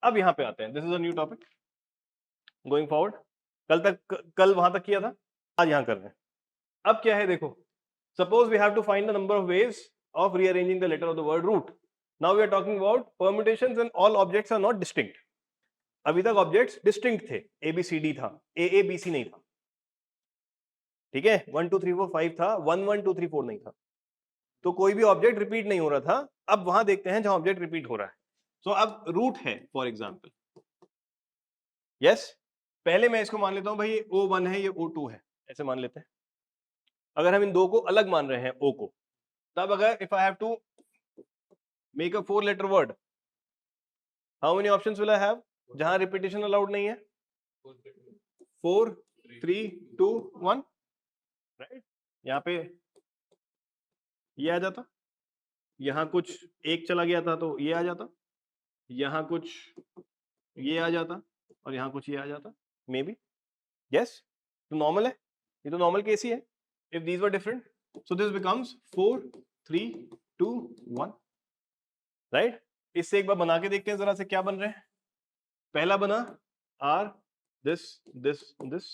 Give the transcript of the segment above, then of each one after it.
अब यहां पे आते हैं, this is a new topic going forward. कल वहां तक किया था, आज यहां कर रहे हैं। अब क्या है देखो, suppose we have to find the number of ways of rearranging the letter of the word root. Now we are talking about permutations and all objects are not distinct. अभी तक ऑब्जेक्ट्स डिस्टिंक्ट थे, ABCD था, AABC नहीं था, ठीक है, 1 2 3 4 5 था, 1 1 2 3 4 नहीं था, तो कोई भी ऑब्जेक्ट रिपीट नहीं हो रहा था। अब वहां देखते हैं जहां ऑब्जेक्ट रिपीट हो रहा है। सो अब रूट है फॉर एग्जाम्पल, यस, पहले मैं इसको मान लेता हूं भाई O1 है, ये O2 है, ऐसे मान लेते हैं। अगर हम इन दो को अलग मान रहे हैं O को, तब अगर if I have to make a 4 letter word, how many options will I have जहां रिपीटेशन अलाउड नहीं है? 4 3 2 1, राइट। यहाँ पे ये आ जाता, यहाँ कुछ एक चला गया था तो ये आ जाता, यहाँ कुछ ये आ जाता, और यहाँ कुछ ये आ जाता, मे बी, यस। तो नॉर्मल है, ये तो नॉर्मल केस ही है। If these were different, so this becomes 4 3 2 1, right. इससे एक बार बना के देखते हैं जरा से क्या बन रहे हैं। पहला बना R दिस दिस दिस,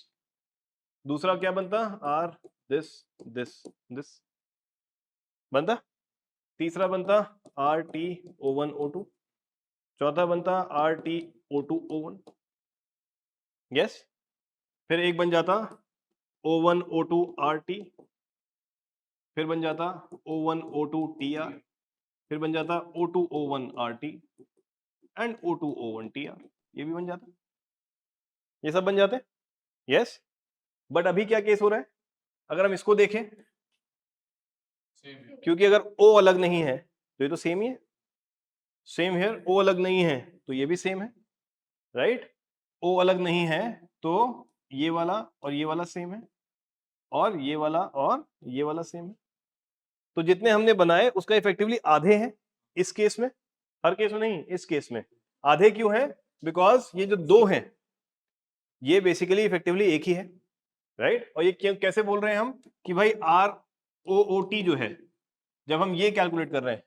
दूसरा क्या बनता R दिस दिस दिस बनता, तीसरा बनता RT O1 O2, चौथा बनता RT O2 O1, यस। फिर एक बन जाता O1 O2 RT, फिर बन जाता O1 O2 TR, फिर बन जाता O2 O1 RT and O2 O1 TR, ये भी बन जाता, ये सब बन जाते, यस। बट अभी क्या केस हो रहा है, अगर हम इसको देखें, क्योंकि अगर O अलग नहीं है तो ये तो सेम ही है, सेम हियर, O अलग नहीं है तो ये भी सेम है, राइट। O अलग नहीं है तो ये वाला और ये वाला सेम है, और ये वाला और ये वाला सेम है। तो जितने हमने बनाए उसका इफेक्टिवली आधे हैं इस केस में, हर केस में नहीं, इस केस में आधे क्यों है? बिकॉज ये जो दो हैं ये बेसिकली इफेक्टिवली एक ही है, राइट। और ये क्यों, कैसे बोल रहे हैं हम कि भाई ROOT जो है, जब हम ये कैलकुलेट कर रहे हैं,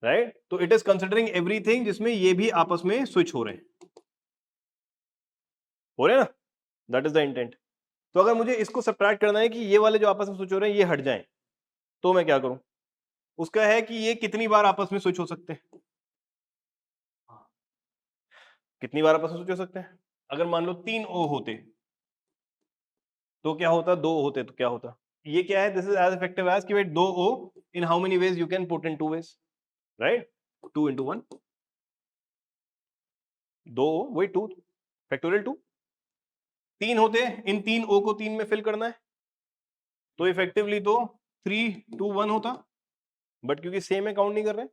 राइट, तो इट इज कंसिडरिंग एवरीथिंग जिसमें ये भी आपस में स्विच हो रहे हैं, हो रहे हैं ना, दैट इज द इंटेंट। तो अगर मुझे इसको सब्ट्रैक्ट करना है कि ये वाले जो आपस में स्विच हो रहे हैं ये हट जाएं, तो मैं क्या करूं? उसका है कि ये कितनी बार आपस में स्विच हो सकते हैं, कितनी बार आपस में स्विच हो सकते हैं। अगर मान लो 3 O होते तो क्या होता, 2 होते तो क्या होता। ये क्या है, this is as effective as कि भाई 2 O in how many ways you can put in 2 ways, right, 2 into 1, 2 O वही 2 फैक्टोरियल 2। 3 होते, इन 3 O को 3 में फिल करना है, तो इफेक्टिवली तो 3 2 1 होता, बट क्योंकि सेम है काउंट नहीं कर रहे,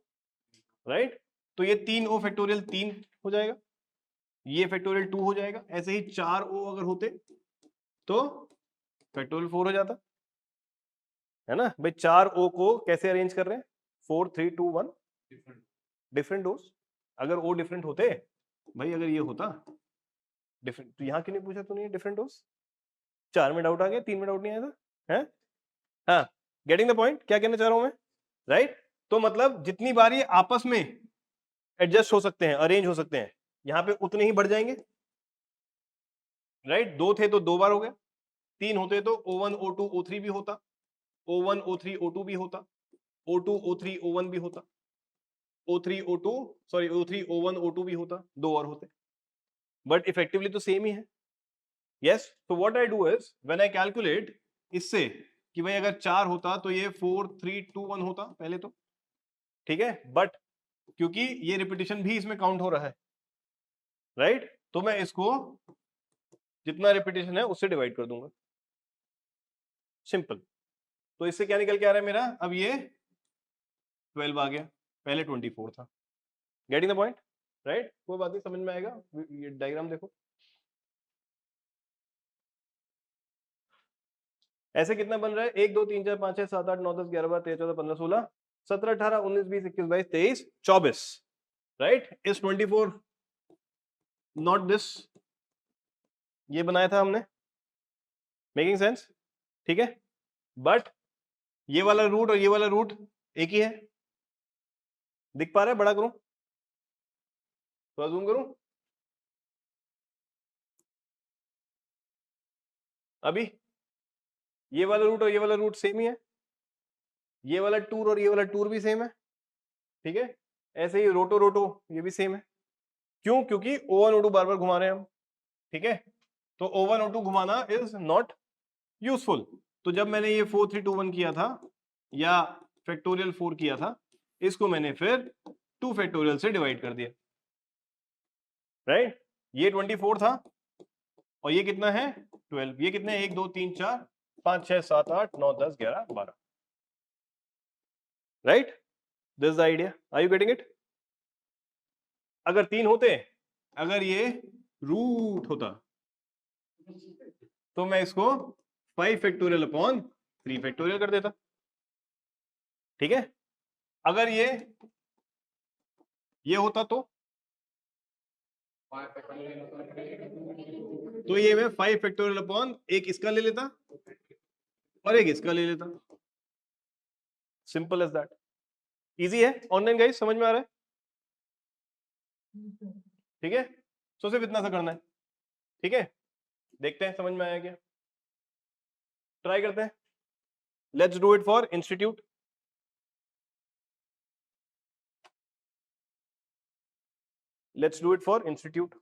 राइट, तो ये 3 O फैक्टोरियल 3 हो जाएगा, ये फैक्टोरियल 2 हो जाएगा। ऐसे ही 4 O अगर होते तो फैक्टोरियल 4 हो जाता, है ना भाई। 4 O को कैसे अरेंज कर रहे हैं, 4 3 2 1, डिफरेंट ओस। अगर O डिफरेंट होते भाई, अगर ये होता डिफरेंट, तो यहाँ क्यों नहीं पूछा तूने डिफरेंट ओस? 4 में डाउट आ गया, 3 में डाउट नहीं आया था, है? हाँ, गेटिंग द पॉइंट, क्या कहना चाह रहा हूं मैं, राइट। तो मतलब जितनी बार ये आपस में एडजस्ट हो सकते हैं, अरेंज हो सकते हैं, यहाँ पे उतने ही बढ़ जाएंगे, राइट। 2 थे तो 2 बार हो गया, 3 होते तो O1 O2 O3 भी होता, O1 O3 O2 भी होता, O2 O3 O1 भी होता, O3 O2 sorry O3 O1 O2 भी होता, 2 और होते, बट इफेक्टिवली तो सेम ही है, यस। तो what I do is when I calculate इससे कि भाई अगर 4 होता तो ये 4 3 2 1 होता पहले तो, ठीक है, बट क्योंकि ये रिपीटिशन भी इसमें काउंट हो रहा है, राइट, तो मैं इसको जितना रिपीटिशन है उससे डिवाइड कर दूंगा, सिंपल। तो इससे क्या निकल के आ रहा है मेरा, अब ये 12 आ गया, पहले 24 था। Getting the point, right. कोई बात नहीं, समझ में आएगा, ये डायग्राम देखो। ऐसे कितना बन रहा है, 1 2 3 4 5 6 7 8 9 10 11 12 13 14 15 16 17 18 19 20 21 22 23 24, राइट। इस 24 नॉट दिस, ये बनाया था हमने, मेकिंग सेंस, ठीक है। बट ये वाला रूट और ये वाला रूट एक ही है, दिख पा रहा है, बड़ा करूं, तो जूम करूं? अभी ये वाला रूट और ये वाला रूट सेम ही है, ये वाला टूर और ये वाला टूर भी सेम है, ठीक है। ऐसे ही रोटो रोटो ये भी सेम है। क्यों? क्योंकि O1 O2 बार बार घुमा रहे हैं हम, ठीक है। तो O1 O2 घुमाना इज नॉट यूजफुल। तो जब मैंने ये 4 3 2 1 किया था या फैक्टोरियल 4 किया था, इसको मैंने फिर 2 फैक्टोरियल से डिवाइड कर दिया, राइट। ये 24 था और ये कितना है 12। ये कितने 1 2 3 4 5 6 7 8 9 10 11 12, right. This is the idea, are you getting it? अगर 3 होते, अगर ये रूट होता तो मैं इसको 5 फैक्टोरियल अपॉन 3 फैक्टोरियल कर देता, ठीक है। अगर ये होता तो ये मैं 5 फैक्टोरियल अपॉन एक इसका ले लेता और एक इसका ले लेता, सिंपल एज दैट। इजी है ऑनलाइन गाइस, समझ में आ रहा है? ठीक है, तो सिर्फ इतना सा करना है, ठीक है। देखते हैं समझ में आया क्या, ट्राई करते हैं। Let's do it for institute. Let's do it for institute.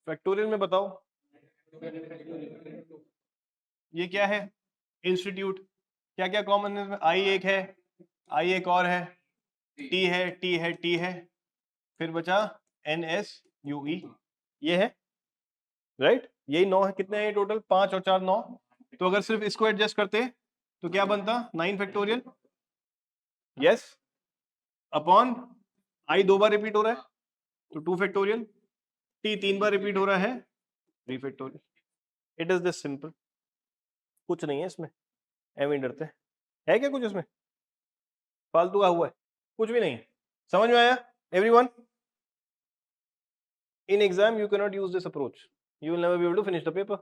Factorial में बताओ ये क्या है, इंस्टीट्यूट। क्या क्या कॉमन है इसमें? आई एक है, आई एक और है, टी है, टी है, टी है, फिर बचा NSUE, ये है, राइट। यही 9 है। कितने हैं टोटल? 5 और 4 9। तो अगर सिर्फ इसको एडजस्ट करते तो क्या बनता? 9 factorial, yes, upon I 2 bar repeat हो रहा है तो 2 फैक्टोरियल, टी 3 बार रिपीट हो रहा है 3 factorial. It is this simple, कुछ नहीं है इसमें, एवं ही डरते है क्या कुछ इसमें फालतू का हुआ है? कुछ भी नहीं है। समझ में आया everyone? In exam you cannot use this approach, you will never be able to finish the paper.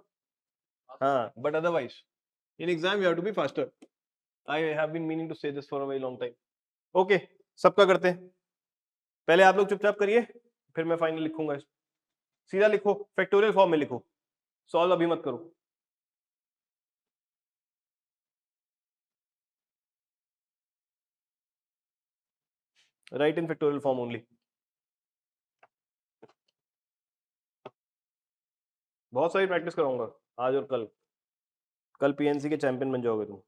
But otherwise in exam you have to be faster. I have been meaning to say this for a very long time. Okay, सबका करते हैं। पहले आप लोग चुपचाप करिए, फिर मैं फाइनल लिखूंगा। सीधा लिखो, फैक्टोरियल फॉर्म में लिखो, सॉल्व अभी मत करो। राइट इन फैक्टोरियल फॉर्म ओनली। बहुत सारी प्रैक्टिस कराऊंगा आज और कल। कल PNC के चैंपियन बन जाओगे तुम।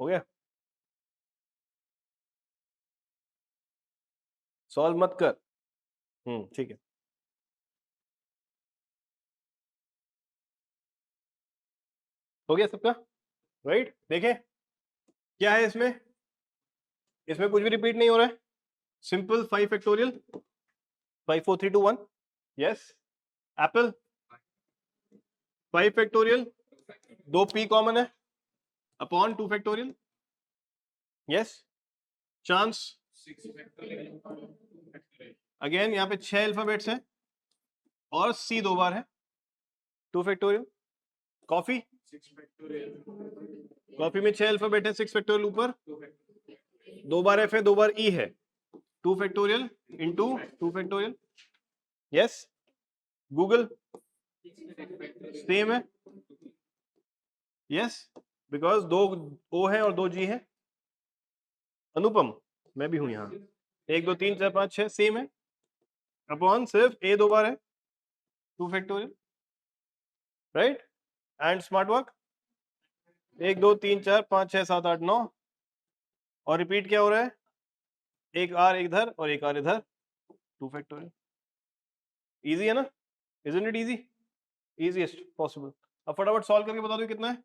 हो गया? सॉल्व मत कर। ठीक है। हो गया सबका, राइट। देखें क्या है इसमें, इसमें कुछ भी रिपीट नहीं हो रहा है, simple 5 factorial, 5 4 3 2 1, yes. Apple 5 factorial, 2 p common है upon 2 factorial, yes. Chance again यहाँ पे 6 अल्फाबेट्स हैं और C 2 बार है, 2 फैक्टोरियल। कॉफी, कॉफी में 6 अल्फाबेट है, 6 फैक्टोरियल ऊपर, 2 बार F है, 2 बार E है, 2 factorial into 2 factorial, yes. Google same है, यस, बिकॉज 2 O है और 2 G है। अनुपम, मैं भी हूं यहाँ, 1 2 3 4 5 6 सेम है, अपॉन सिर्फ A 2 बार है, 2 factorial, right. And smart work 1 2 3 4 5 6 7 8 9 और रिपीट क्या हो रहा है, एक R इधर और एक R इधर, 2 फैक्टोरियल। इजी है ना? Isn't it easy? Easiest possible. अब फटाफट सॉल्व करके बता दो कितना है।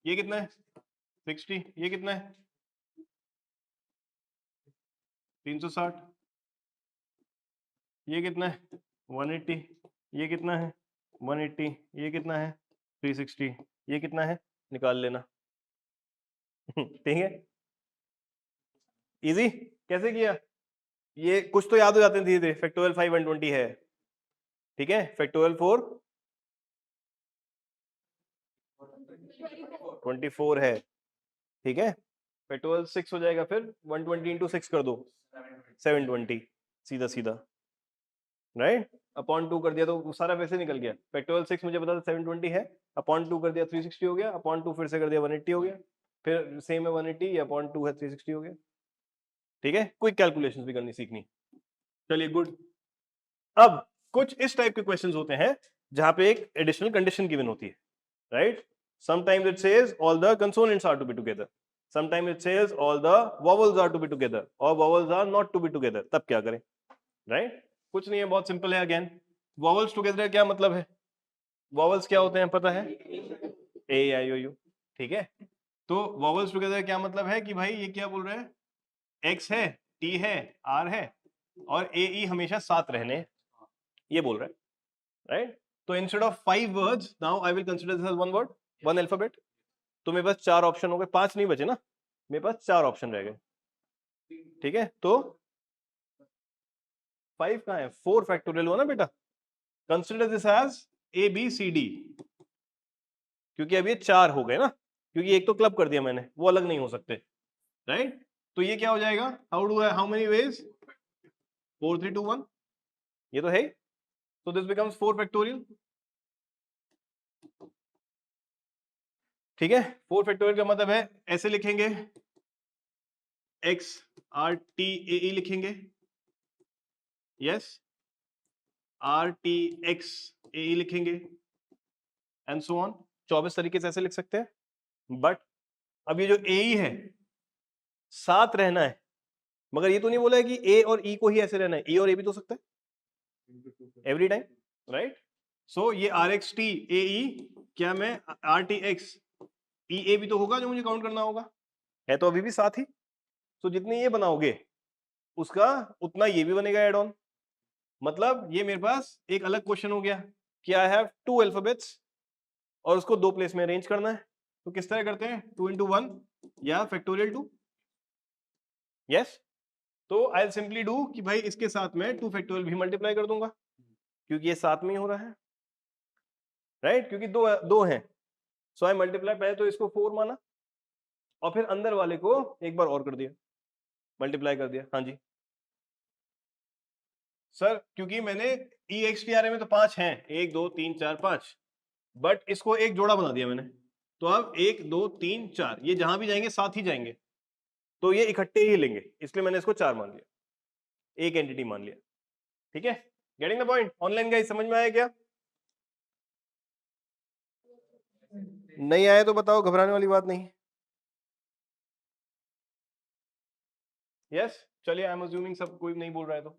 ये कितना है 60, ये कितना है 360, ये कितना है 180, ये कितना है 180, ये कितना है 360, ये कितना है निकाल लेना। ठीक है, इजी। कैसे किया? ये कुछ तो याद हो जाते हैं धीरे धीरे। फैक्टोरियल 5 120 है, ठीक है। फैक्टोरियल 4 24 है, ठीक है। फैक्टोरियल 6 हो जाएगा, फिर 120 इंटू 6 कर दो 720, सीधा सीधा, राइट। अपॉन 2 कर दिया तो वो सारा वैसे निकल गया। फैक्टोरियल 6 मुझे पता था 720 है, अपॉन 2 कर दिया 360 हो गया, अपॉन 2 फिर से कर दिया 180 हो गया, फिर सेम है 180, अपॉन 2 है 360 हो गया, ठीक है। क्विक कैलकुलेशंस भी करनी सीखनी। चलिए गुड। अब कुछ इस टाइप के क्वेश्चंस होते हैं जहां पे एक एडिशनल कंडीशन गिवन होती है, right. Sometimes it says all the consonants are to be together. Sometimes it says all the vowels are to be together or vowels are not to be together. तब क्या करें, right? कुछ नहीं है, बहुत simple है। अगेन vowels together क्या मतलब है? vowels क्या होते हैं पता है? A I O U, ठीक है। तो vowels together क्या मतलब है कि भाई ये क्या बोल रहे हैं, X है, T है, R है और A E हमेशा साथ रहने, ये बोल रहे हैं, राइट। तो instead of 5 words now I will consider this as one word, one alphabet. तो मेरे पास 4 ऑप्शन हो गए, 5 नहीं बचे ना, मेरे पास 4 ऑप्शन रह गए, ठीक है। तो 5 कहाँ है, 4 फैक्टोरियल हुआ ना बेटा। Consider this as A B C D, क्योंकि अब ये 4 हो गए ना, क्योंकि एक तो क्लब कर दिया मैंने, वो अलग नहीं हो सकते, राइट। तो ये क्या हो जाएगा, हाउ मेनी वेज, 4 3 2 1, ये तो है। तो दिस बिकम्स 4 फैक्टोरियल, ठीक है। 4 फैक्टोरियल का मतलब है ऐसे लिखेंगे, एक्स आर टी ए ई लिखेंगे, यस, आर टी एक्स ए ई लिखेंगे एंड सो ऑन। 24 तरीके से ऐसे लिख सकते हैं। बट अब ये जो ए ई है साथ रहना है, मगर ये तो नहीं बोला है कि ए और ई को ही ऐसे रहना है, ई और ए भी तो सकता है एवरी टाइम, राइट। सो ये R X T A E, क्या मैं R T X E A भी तो होगा जो मुझे काउंट करना होगा, है तो अभी भी साथ ही। तो जितने ये बनाओगे उसका उतना ये भी बनेगा एड ऑन। मतलब ये मेरे पास एक अलग क्वेश्चन हो गया कि आई हैव 2 अल्फाबेट्स और उसको 2 प्लेस में अरेंज करना है। तो किस तरह करते हैं, 2 into 1 या फैक्टोरियल 2, यस। तो आई विल सिंपली डू कि भाई इसके साथ में 2 फैक्टोरियल भी मल्टीप्लाई कर दूंगा, क्योंकि ये साथ में ही हो रहा है, राइट, क्योंकि दो हैं। सो आई मल्टीप्लाई, पहले तो इसको 4 माना और फिर अंदर वाले को एक बार और कर दिया, मल्टीप्लाई कर दिया। हाँ जी सर, क्योंकि मैंने ई एक्स टी आर में तो 5 हैं, 1 2 3 4 5, बट इसको एक जोड़ा बना दिया मैंने। तो अब 1 2 3 4 ये जहां भी जाएंगे साथ ही जाएंगे, तो ये इकट्ठे ही लेंगे, इसलिए मैंने इसको 4 मान लिया, एक एंटिटी मान लिया, ठीक है। Getting the point? Online guys समझ में आया क्या? नहीं आया तो बताओ, घबराने वाली बात नहीं। यस चलिए, आई एम अज्यूमिंग सब कोई नहीं बोल रहा है तो।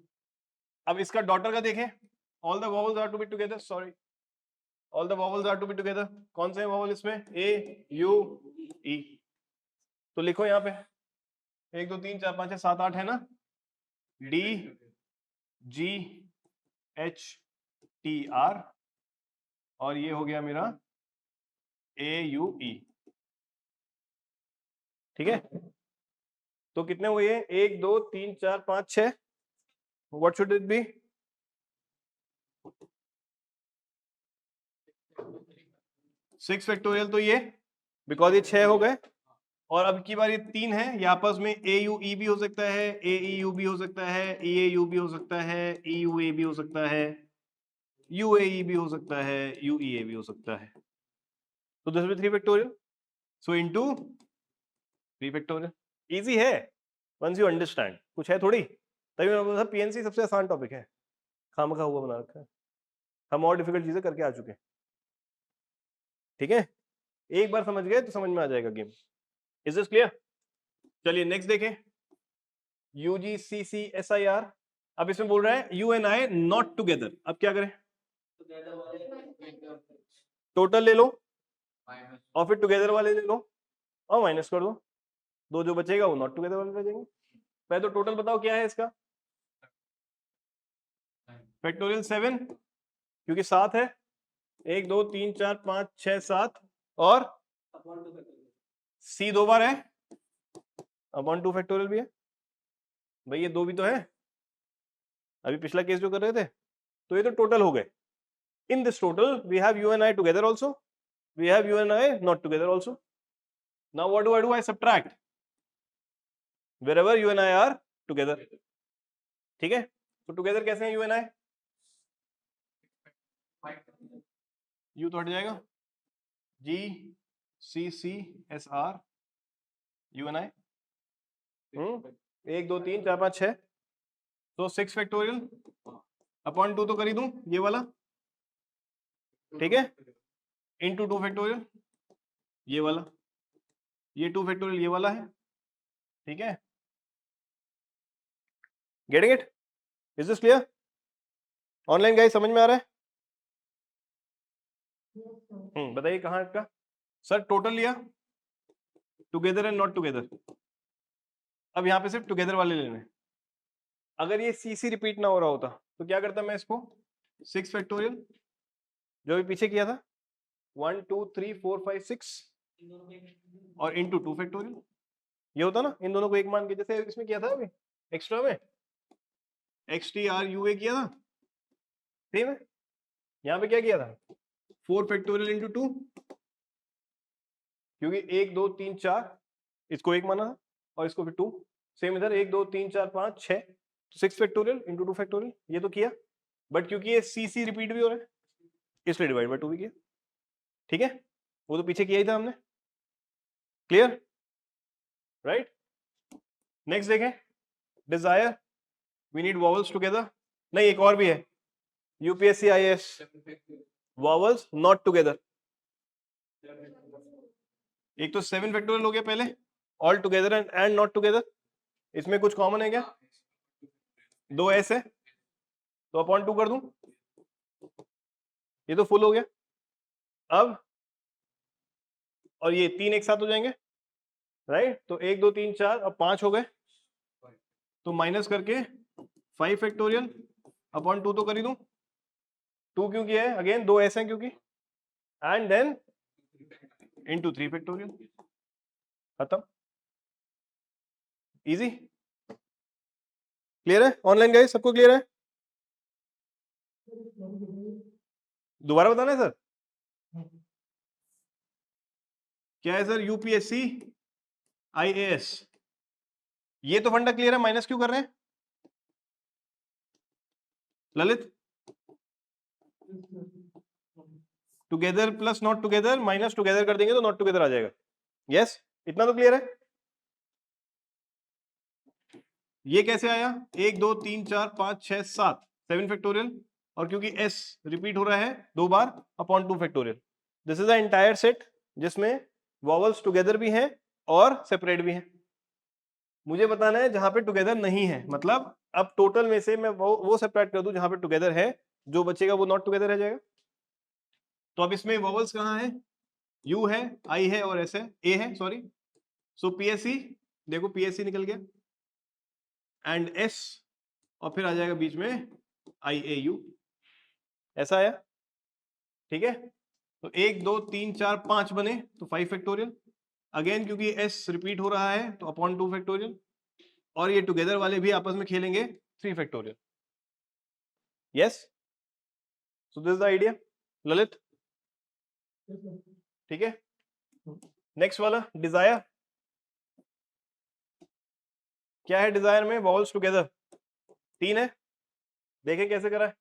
अब इसका डॉटर का देखें, all the vowels are to be together, sorry, all the vowels are to be together. कौन से वॉवल इसमें, ए यू ई। तो लिखो यहाँ पे 1 2 3 4 5 6 7 8 है ना, D G H T R, और ये हो गया मेरा ए यू ई, ठीक है। तो कितने हुए, 1 2 3 4 5 6, what should it be, 6 factorial. तो ये बिकॉज ये 6 हो गए, और अब की बार ये 3 है, ये आपस में ए यू ई भी हो सकता है, ए ई यू भी हो सकता है, ई ए यू भी हो सकता है, ई यू ए भी हो सकता है, यू ए ई भी हो सकता है, यू ई ए भी हो सकता है। तो this will 3 factorial, so into 3 factorial. Easy है वंस यू अंडरस्टैंड, कुछ है थोड़ी। तभी मैं बोला पीएनसी सबसे आसान टॉपिक है, खामखा हुआ बना रखा है, हम और डिफिकल्ट चीजें करके आ चुके हैं, ठीक है। एक बार समझ गए तो समझ में आ जाएगा गेम। Is this clear? चलिए नेक्स्ट देखें, UGCCSIR। अब इसमें बोल रहा है you and I not together. अब क्या करें, टोटल ले लो, और फिर टुगेदर वाले ले लो और माइनस कर दो, दो जो बचेगा वो नॉट टुगेदर वाले रह जाएंगे। पहले तो टोटल बताओ क्या है इसका, फैक्टोरियल 7 क्योंकि 7 है, 1 2 3 4 5 6 7 और सी 2 बार है, अपॉन 2 फैक्टोरियल भी है भाई, ये 2 भी तो है अभी पिछला केस जो कर रहे थे, तो ये तो टोटल हो गए। In this total we have you and I together also, we have you and I not together also. Now what do I subtract wherever you and I are together, ठीक है। तो टुगेदर कैसे हैं you and I, you तो हट जाएगा, G C C S R U N I, 1 2 3 4 5 6, तो 6 factorial upon 2 तो कर ही दूं ये वाला, ठीक है, इनटू 2 फैक्टोरियल ये वाला, ये 2 फैक्टोरियल ये वाला है, ठीक है। Getting it, is this clear online guys, समझ में आ रहा है? बताइए कहाँ का सर, टोटल लिया टुगेदर एंड नॉट टुगेदर, अब यहाँ पे सिर्फ टुगेदर वाले लेने। अगर ये सी सी रिपीट ना हो रहा होता तो क्या करता मैं इसको 6 फैक्टोरियल जो भी पीछे किया था 1 2 3 4 5 6 और इनटू 2 फैक्टोरियल, ये होता ना इन दोनों को एक मान के, जैसे इसमें किया था अभी एक्स्ट्रा में x T R U A किया था, ठीक है। यहाँ पे क्या किया था 4 फैक्टोरियल इंटू 2, क्योंकि 1 2 3 4 इसको एक माना था और इसको फिर 2, सेम इधर 1 2 3 4 5 6, 6 फैक्टोरियल इंटू 2 फैक्टोरियल, ये तो किया, बट क्योंकि ये सी सी रिपीट भी हो रहा है इसलिए डिवाइड बाय 2 भी किया, ठीक है। वो तो पीछे किया ही था हमने, क्लियर राइट। नेक्स्ट देखें, desire we need vowels together, नहीं एक और भी है UPSC IAS, vowels not together. एक तो 7 फैक्टोरियल हो गया पहले, all together and not together, इसमें कुछ कॉमन है क्या, 2 एस है तो अपॉन 2 कर दूं, ये तो फुल हो गया। अब और ये 3 एक साथ हो जाएंगे राइट, तो 1 2 3 4 अब 5 हो गए, तो माइनस करके 5 फैक्टोरियल अपॉन 2 तो कर ही दूं, 2 क्यों किया है अगेन 2 एस है क्योंकि, एंड देन इनटू 3 फैक्टोरियल, खत्म, इजी, क्लियर है ऑनलाइन गाइस, सबको क्लियर है? दोबारा बताना है सर, क्या है सर यूपीएससी आईएएस, ये तो फंडा क्लियर है, माइनस क्यों कर रहे हैं Lalit, together plus not together minus together कर देंगे तो नॉट टुगेदर आ जाएगा, यस इतना तो क्लियर है। ये कैसे आया 1 2 3 4 5 6 7 7 फैक्टोरियल, और क्योंकि s रिपीट हो रहा है 2 bar upon 2 factorial, this is the entire set जिसमें वॉवल्स टुगेदर भी हैं और सेपरेट भी हैं। मुझे बताना है जहां पे टुगेदर नहीं है, मतलब अब टोटल में से मैं वो सेपरेट कर दूं जहां पे टुगेदर है, जो बचेगा वो नॉट टुगेदर रह जाएगा। तो अब इसमें वॉवल्स कहाँ है, u है, i है और s है, a है सॉरी, सो psc देखो psc निकल गया एंड s और फिर आ जाएगा बीच में IAU, ऐसा आया, ठीक है। तो 1 2 3 4 5 बने तो 5 फैक्टोरियल, अगेन क्योंकि s रिपीट हो रहा है तो अपॉन 2 फैक्टोरियल, और ये टुगेदर वाले भी आपस में खेलेंगे 3 factorial, yes. So this the idea Lalit, ठीक है। नेक्स्ट वाला डिजायर, क्या है डिजायर में वॉवल्स टुगेदर 3 है, देखें कैसे करा है,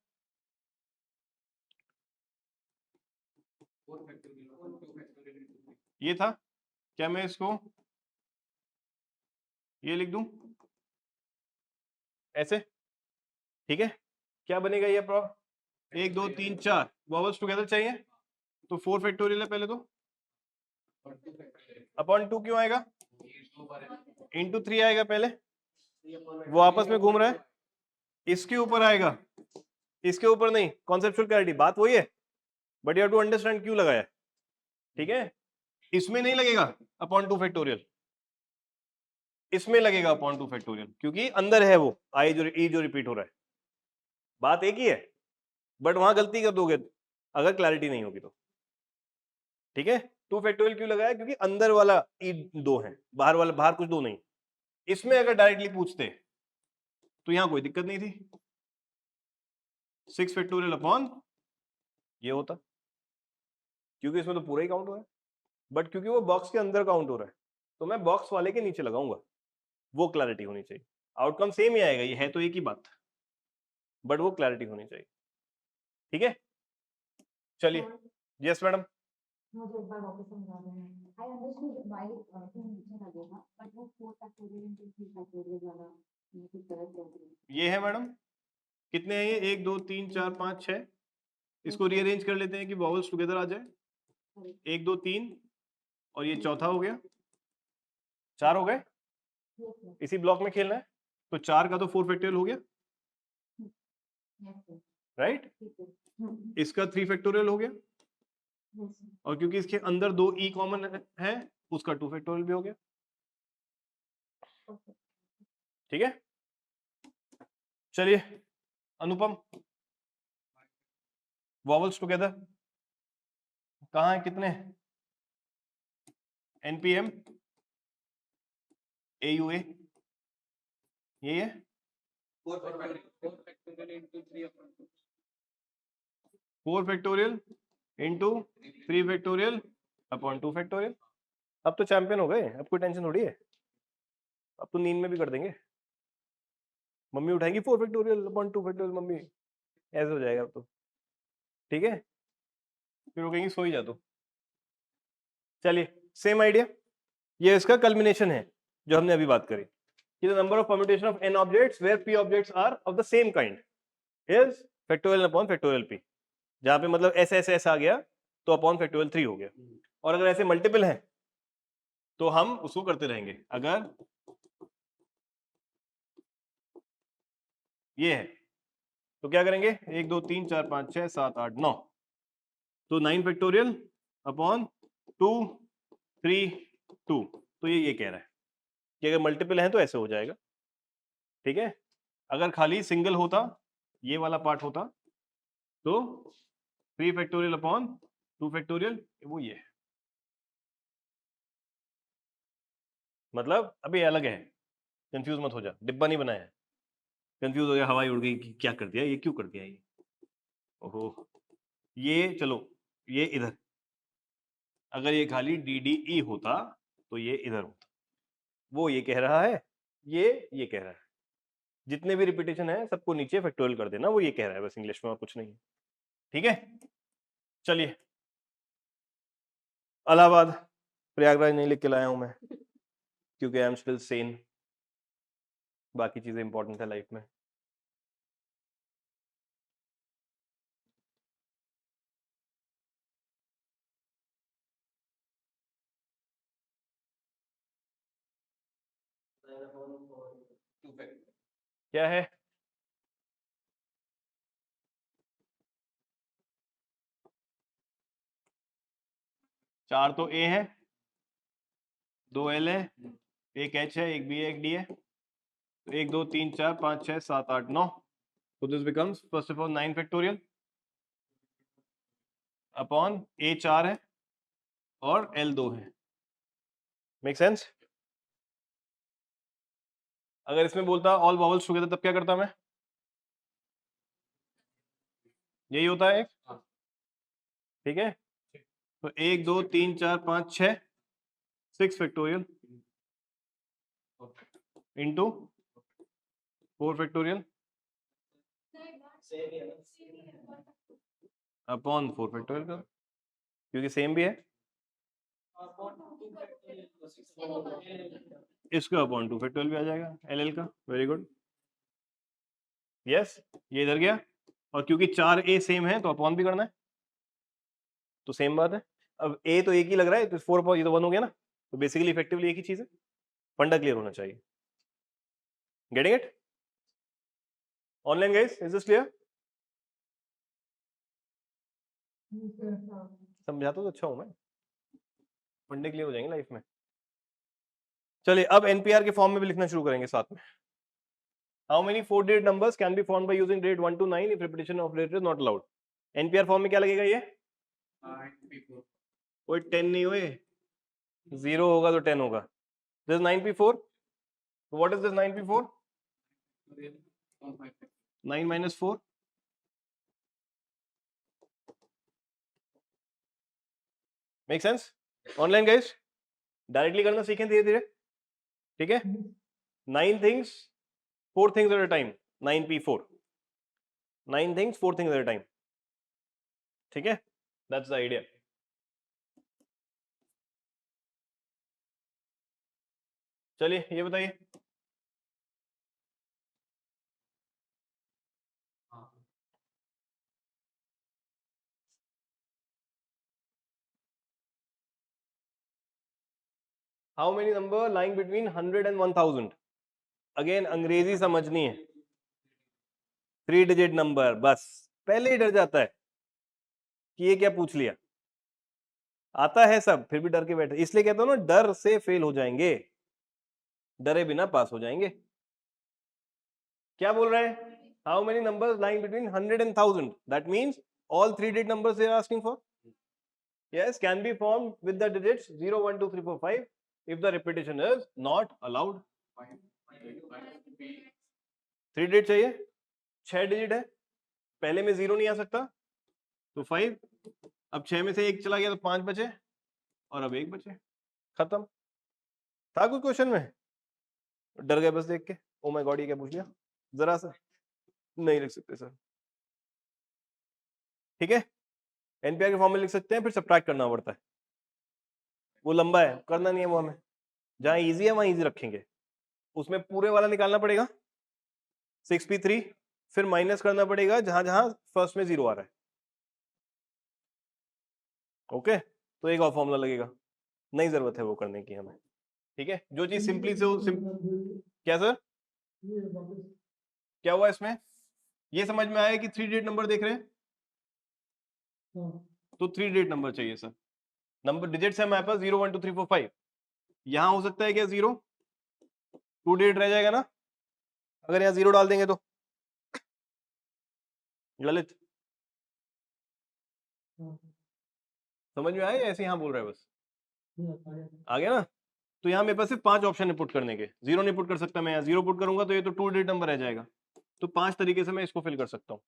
ये था, क्या मैं इसको ये लिख दूं ऐसे, ठीक है। क्या बनेगा ये प्रॉ 1 2 3 4 वॉवल्स टुगेदर चाहिए तो 4 फैक्टोरियल है पहले तो, अपॉन 2 क्यों आएगा, इंटू 3 आएगा पहले, वो आपस में घूम रहा है, इसके ऊपर आएगा, इसके ऊपर नहीं, कॉन्सेप्चुअल क्लैरिटी बात वही है, but you have to understand क्यों लगाया, ठीक है। इसमें नहीं लगेगा अपॉन 2 फैक्टोरियल, इसमें लगेगा अपॉन 2 फैक्टोरियल, क्योंकि अंदर है वो आई जो ई जो रिपीट हो रहा है, बात एक ही है, बट वहां गलती कर दोगे अगर क्लैरिटी नहीं होगी तो। ठीक है, 2 फैक्टोरियल क्यों लगाया, क्योंकि अंदर वाला ई 2 है, बाहर वाला बाहर कुछ 2 नहीं। इसमें अगर डायरेक्टली पूछते तो यहां कोई दिक्कत नहीं थी, 6 फैक्टोरियल अपॉन ये होता, क्योंकि इसमें तो पूरा ही काउंट हो रहा है, बट क्योंकि वो बॉक्स के अंदर काउंट हो रहा है तो मैं बॉक्स वाले के नीचे लगाऊंगा, वो क्लैरिटी होनी चाहिए। आउटकम सेम ही आएगा, ये है तो एक ही बात, बट वो क्लैरिटी होनी चाहिए। ठीक है, चलिए, यस मैडम। मुझे एक बार वापस समझा देना। आई अंडरस्टूड व्हाई क्यों नीचे लगेगा, बट वो 4 फैक्टोरियल इनटू 3 फैक्टोरियल वाला मुझे गलत लग रही है। ये है मैडम, कितने हैं ये, 1 2 3 4 5 6, इसको रीअरेंज कर लेते हैं कि वॉवल्स टुगेदर आ जाए, 1 2 3 और ये चौथा हो गया, 4 हो गए, इसी ब्लॉक में खेलना है तो 4 का तो 4 फैक्टोरियल हो गया, राइट, इसका 3 फैक्टोरियल हो गया, और क्योंकि इसके अंदर 2 ई कॉमन है उसका 2 फैक्टोरियल भी हो गया। ठीक है, चलिए अनुपम, वॉवल्स टुगेदर कहाँ है, कितने, एनपीएम एयूए ये है 4 factorial into 3 factorial upon 2 factorial. अब तो चैंपियन हो गए, अब कोई टेंशन थोड़ी है, अब तो नींद में भी कर देंगे, मम्मी उठाएंगी 4 फैक्टोरियल अपॉन 2 फैक्टोरियल, मम्मी ऐसे हो जाएगा अब तो। ठीक है, फिर वो कहेंगी सो ही जा तू। चलिए सेम आइडिया, ये इसका कल्मिनेशन है जो हमने अभी बात करी, कि the number of permutation of n objects where p objects are of the same kind is factorial upon factorial p, जहां पे मतलब एस एस एस आ गया तो अपॉन फैक्टोरियल 3 हो गया, और अगर ऐसे मल्टीपल हैं तो हम उसको करते रहेंगे। अगर ये है तो क्या करेंगे, 1 2 3 4 5 6 7 8 9, तो 9 फैक्टोरियल अपॉन 2 3 2, तो ये कह रहा है कि अगर मल्टीपल हैं तो ऐसे हो जाएगा। ठीक है, अगर खाली सिंगल होता, ये वाला पार्ट होता, तो 3 फैक्टोरियल अपॉन 2 फैक्टोरियल, वो ये है, मतलब अभी अलग है, कंफ्यूज मत हो जा, डिब्बा नहीं बनाया है, कंफ्यूज हो गया, हवाई उड़ गई कि क्या कर दिया, ये क्यों कर दिया ये, ओहो, ये चलो ये इधर, अगर ये खाली DDE होता तो ये इधर होता, वो ये कह रहा है, ये कह रहा है, जितने भी रिपीटेशन है सबको नीचे फैक्टोरियल कर देना, वो ये कह रहा है बस इंग्लिश में, और कुछ नहीं है। ठीक है, चलिए, इलाहाबाद प्रयागराज नहीं लिख के लाया हूं मैं, क्योंकि आई एम स्टिल सेन, बाकी चीजें इंपॉर्टेंट है लाइफ में। क्या है, चार तो ए है, 2 एल है, एक एच है, एक बी है, एक डी है, तो 1 2 3 4 5 6 7 8 9, तो this becomes first of all 9 factorial upon A 4 है और एल 2 है। Make sense? अगर इसमें बोलता ऑल वॉवल्स टुगेदर तब क्या करता मैं, यही होता है एक, ठीक है, तो 1 2 3 4 5 6 6 factorial into 4 factorial upon 4 factorial का, क्योंकि सेम भी है, इसका अपॉन 2 फैक्टोरियल भी आ जाएगा एल का। वेरी गुड, यस, ये इधर गया, और क्योंकि 4 ए सेम है तो अपॉन भी करना है, तो सेम बात है। अब ए तो एक ही लग रहा है, तो 4 अपॉन ये तो 1 हो गया ना, तो बेसिकली इफेक्टिवली एक ही चीज है, फंडा क्लियर होना चाहिए। Getting it online guys, is this clear? समझाता तो अच्छा हूं मैं, फंडे क्लियर हो जाएंगे लाइफ में। चलिए अब एनपीआर के फॉर्म में भी लिखना शुरू करेंगे साथ में। How many 4 digit numbers can be formed by using digit 1 to 9 if repetition of digit is not allowed? NPR form में क्या लगेगा ये? कोई 10 नहीं हुए, 0 होगा तो 10 होगा। This 9p4, what is this 9p4? 9 minus 4, make sense? Online guys directly करना सीखें धीरे धीरे, ठीक है? 9 things 4 things at a time, 9p4, 9 things 4 things at a time, ठीक है? That's the idea. चलिए ये बताइए, how many number lying between 100 and 1000? Again अंग्रेजी समझनी है। 3 digit नंबर, बस पहले ही डर जाता है कि ये क्या पूछ लिया। आता है सब फिर भी डर के बैठे, इसलिए कहता हूं ना डर से फेल हो जाएंगे, डरे बिना पास हो जाएंगे। क्या बोल रहे हैं? How many numbers lying between 100 and 1000? That means all 3 digit numbers they are asking for. Yes, can be formed with the digits 0 1 2 3 4 5 if the repetition is not allowed. 3 digit चाहिए, 6 digit है, पहले में 0 नहीं आ सकता तो 5, अब 6 में से 1 चला गया तो 5 बचे और अब 1 बचे, खत्म। था कोई क्वेश्चन में? डर गए बस देख के, ओ माय गॉड ये क्या पूछ लिया, जरा सा नहीं लिख सकते सर, ठीक है? एनपीआर के फॉर्म में लिख सकते हैं, फिर सब्ट्रैक्ट करना पड़ता है, वो लंबा है, करना नहीं है वो हमें, जहां इजी है वहां इजी रखेंगे। उसमें पूरे वाला निकालना पड़ेगा 6p3, फिर माइनस करना पड़ेगा जहां जहां फर्स्ट में 0 आ रहा है। ओके, तो एक और फॉर्मूला लगेगा, नहीं जरूरत है वो करने की हमें, ठीक है? जो चीज सिंपली से क्या सर क्या हुआ इसमें? ये समझ में आया कि 3 digit नंबर देख रहे हैं, तो 3 digit नंबर चाहिए सर। नंबर डिजिट्स है हमारे पास 0 1 2 3 4 5, यहां हो सकता है क्या 0, 2 digit रह जाएगा ना अगर यहाँ 0 डाल देंगे तो। ललित समझ में आया, ऐसे यहाँ बोल रहा है बस, आ गया ना? तो यहाँ मेरे पास सिर्फ 5 ऑप्शन है पुट करने के, 0 नहीं पुट कर सकता मैं, यहाँ 0 पुट करूंगा तो ये तो 2 digit नंबर रह जाएगा, तो 5 तरीके से मैं इसको फिल कर सकता हूँ।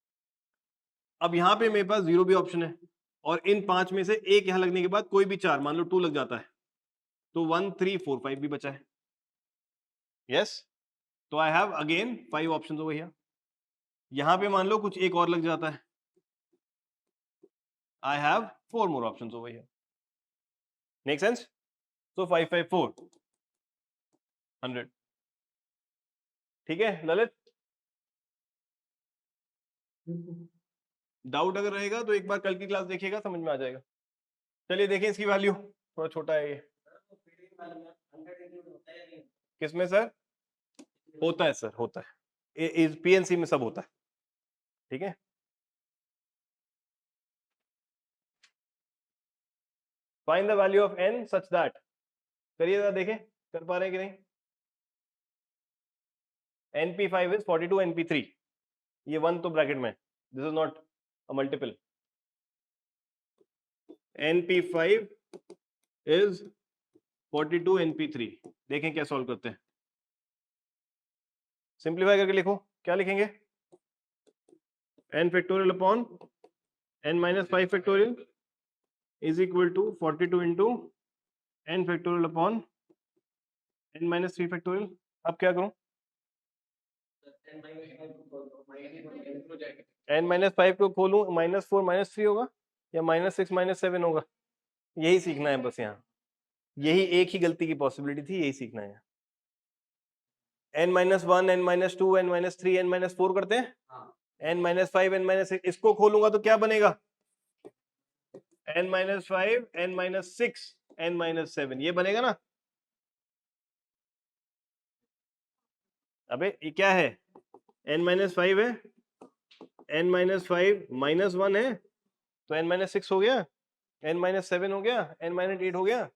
अब यहाँ पे मेरे पास 0 भी ऑप्शन है, और इन 5 में से एक यहाँ लगने के बाद कोई भी 4, मान लो 2 लग जाता है, तो 1 3 4 5 भी बचा है। यस, तो I have again 5 options over here. यहाँ पे मान लो कुछ एक और लग जाता है, I have 4 more options over here. Make sense? So 5 5 4 100. ठीक है ललित? डाउट अगर रहेगा तो एक बार कल की क्लास देखिएगा, समझ में आ जाएगा। चलिए देखें इसकी वैल्यू, थोड़ा छोटा है ये। किसमें सर? होता है सर, होता है, पीएनसी में सब होता है, ठीक है? Find the value of n such that, करिएगा देखें कर पा रहे हैं कि नहीं। np5 is 42 np3, ये 1 तो ब्रैकेट में, this is not a multiple. np5 is 42 np3, देखें क्या सॉल्व करते हैं। सिंप्लीफाई करके लिखो, क्या लिखेंगे? n factorial upon n minus 5 factorial is equal to 42 into n factorial upon n minus 3 factorial. अब क्या करूं? n माइनस 5 को खोलूं, माइनस 4 माइनस 3 होगा या माइनस 6 माइनस 7 होगा, यही सीखना है बस। यहाँ यही एक ही गलती की पॉसिबिलिटी थी, यही सीखना है। n minus 1 n minus 2 n minus 3 n minus 4 करते हैं, n माइनस 5 n माइनस 6, इसको खोलूंगा तो क्या बनेगा? n minus 5 n minus 6 n minus 7, ये बनेगा ना? अबे ये क्या है? n माइनस 5 है, n माइनस 5 माइनस 1 है, तो n माइनस 6 हो गया, n माइनस 7 हो गया, n माइनस 8 हो गया,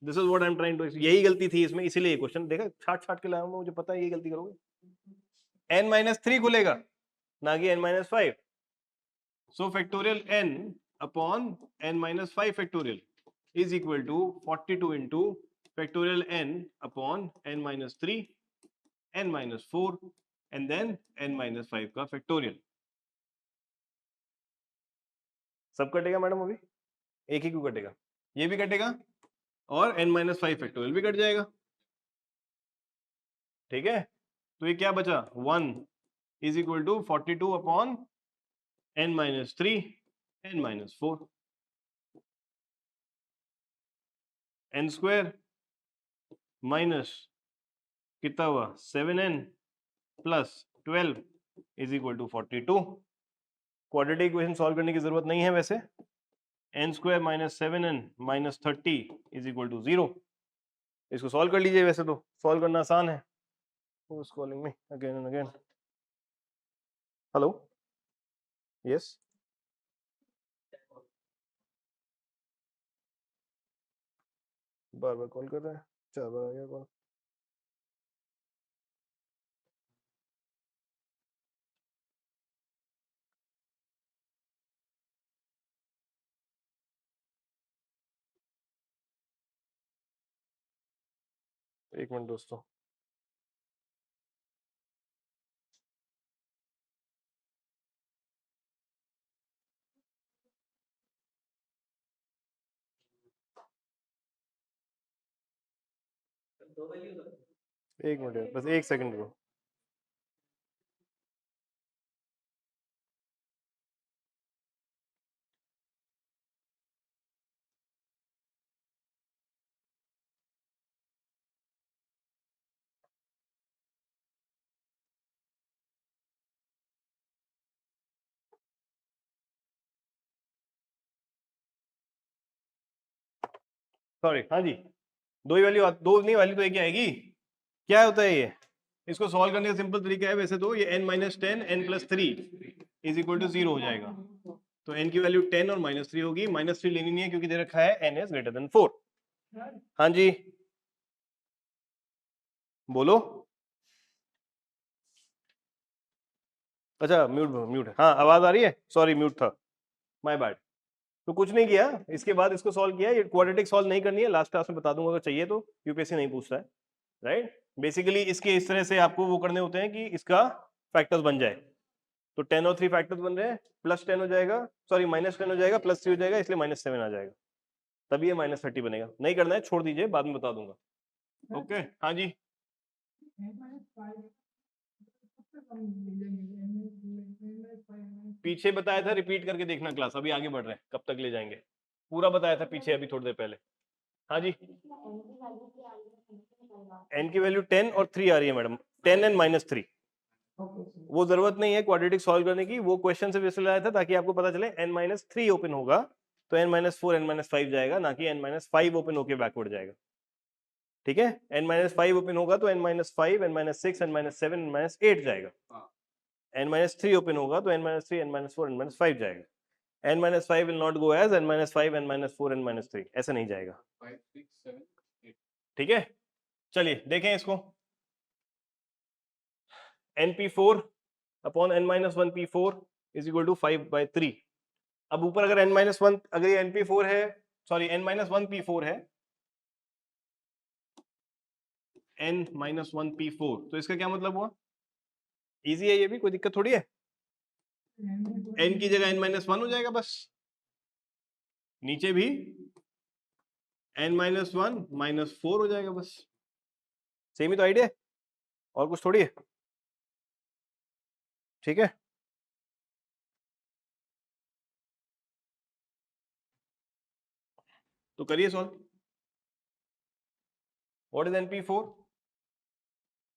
this is what I am trying to, यही गलती थी इसमें, इसीलिए क्वेश्चन देखा छाट छाट के लाया हूं, मुझे पता है यही गलती करोगे। n-3 खुलेगा ना कि n-5, so factorial n upon n-5 factorial is equal to 42 into factorial n upon n-3 n-4 and then n-5 का फैक्टोरियल। सब कटेगा मैडम, अभी एक ही क्यों कटेगा, ये भी कटेगा और n-5 फैक्टोरियल भी कट जाएगा, ठीक है। तो ये क्या बचा, 1 is equal to 42 upon n-3 n-4, n square minus कितना हुआ 7n plus 12 is equal to 42। Quadratic equation solve करने की जरूरत नहीं है वैसे, n square minus 7n minus 30 is equal to 0। इसको सॉल्व कर लीजिए, वैसे तो सॉल्व करना आसान है। Who's calling me again and again? Hello? Yes? Bar bar call कर रहे हैं, 4 बार आ गया कॉल। एक मिनट दोस्तों, एक मिनट यार, बस एक सेकंड रुको। सॉरी, हाँ जी, दो ही वैल्यू, दो नहीं वैल्यू तो एक ही आएगी। क्या होता है ये, इसको सॉल्व करने का सिंपल तरीका है वैसे तो, ये n-10 n+3 is equal to 0 हो जाएगा। तो n की वैल्यू 10 और -3 होगी, -3 लेनी नहीं है क्योंकि दे रखा है n इज ग्रेटर देन 4। हाँ जी बोलो। अच्छा म्यूट म्यूट, हाँ आवाज आ रही है, सॉरी म्यूट था, माय बैड। तो कुछ नहीं किया, इसके बाद इसको सॉल्व किया, ये क्वाड्रेटिक सॉल्व नहीं करनी है, लास्ट क्लास में बता दूंगा अगर चाहिए तो, यूपीएससी नहीं पूछता है, राइट। बेसिकली इसके इस तरह से आपको वो करने होते हैं कि इसका फैक्टर्स बन जाए। तो 10 और 3 फैक्टर्स बन रहे हैं, +10 हो जाएगा, सॉरी -10 हो जाएगा, +3 हो जाएगा, इसलिए -7 आ जाएगा, तभी ये -30 बनेगा। नहीं करना है छोड़ दीजिए, बाद में बता दूंगा। ओके हाँ जी, पीछे बताया था, रिपीट करके देखना क्लास, अभी आगे बढ़ रहे हैं, कब तक ले जाएंगे, पूरा बताया था पीछे अभी थोड़ी देर पहले। हाँ जी, n की वैल्यू 10 और 3 आ रही है मैडम, 10 एंड -3। वो जरूरत नहीं है क्वाड्रेटिक सॉल्व करने की, वो क्वेश्चन से वैसे लाया था ताकि आपको पता चले n-3 ओपन होगा तो n-4 n-5 जाएगा, ना कि n-5 ओपन होके बैकवर्ड जाएगा, ठीक है। n-5 ओपन होगा तो n-5 n-6 n-7 n-8 जाएगा, n-3 ओपन होगा तो n-3 n-4 n-5 जाएगा, n-5 will not go as n-5 n-4 n-3, ऐसा नहीं जाएगा, 5 6 7 8। ठीक है। चलिए देखें इसको, np4 upon n-1 p4 is equal to 5/3। अब ऊपर अगर n-1, अगर ये np4 है, सॉरी n-1 p4 है, n-1 p4, तो इसका क्या मतलब हुआ, इजी है ये भी, कोई दिक्कत थोड़ी है, n की जगह n-1 हो जाएगा बस, नीचे भी n-1 -4 हो जाएगा बस, सेम ही तो आइडिया है, और कुछ थोड़ी है, ठीक है। तो करिए solve. What is np4,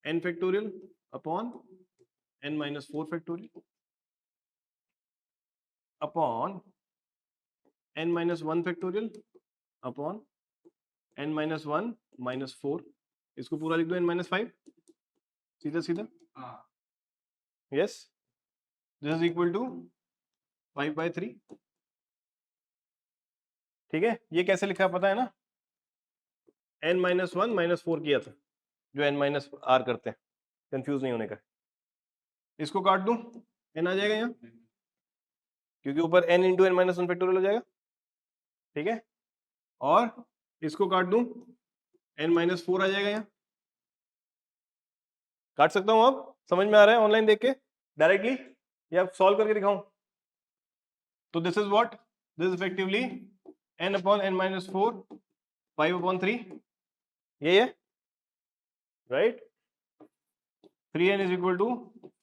n factorial upon n-4 factorial upon n-1 factorial upon n-1 -4, इसको पूरा लिख दो n-5, सीधा सीधा, हाँ yes, this is equal to 5/3, ठीक है। ये कैसे लिखा पता है ना, n माइनस 1 माइनस 4 किया था, जो n माइनस r करते हैं, कंफ्यूज नहीं होने का। इसको काट दूं, n आ जाएगा यहाँ, क्योंकि ऊपर n into n minus 1 factorial हो जाएगा, ठीक है। और इसको काट दूं, n माइनस 4 आ जाएगा यहाँ। काट सकता हूं? अब समझ में आ रहा है ऑनलाइन देख के डायरेक्टली, या सॉल्व करके दिखाऊं? तो this is what, this effectively n upon n minus 4 5 upon 3, ये है right. 3n is equal to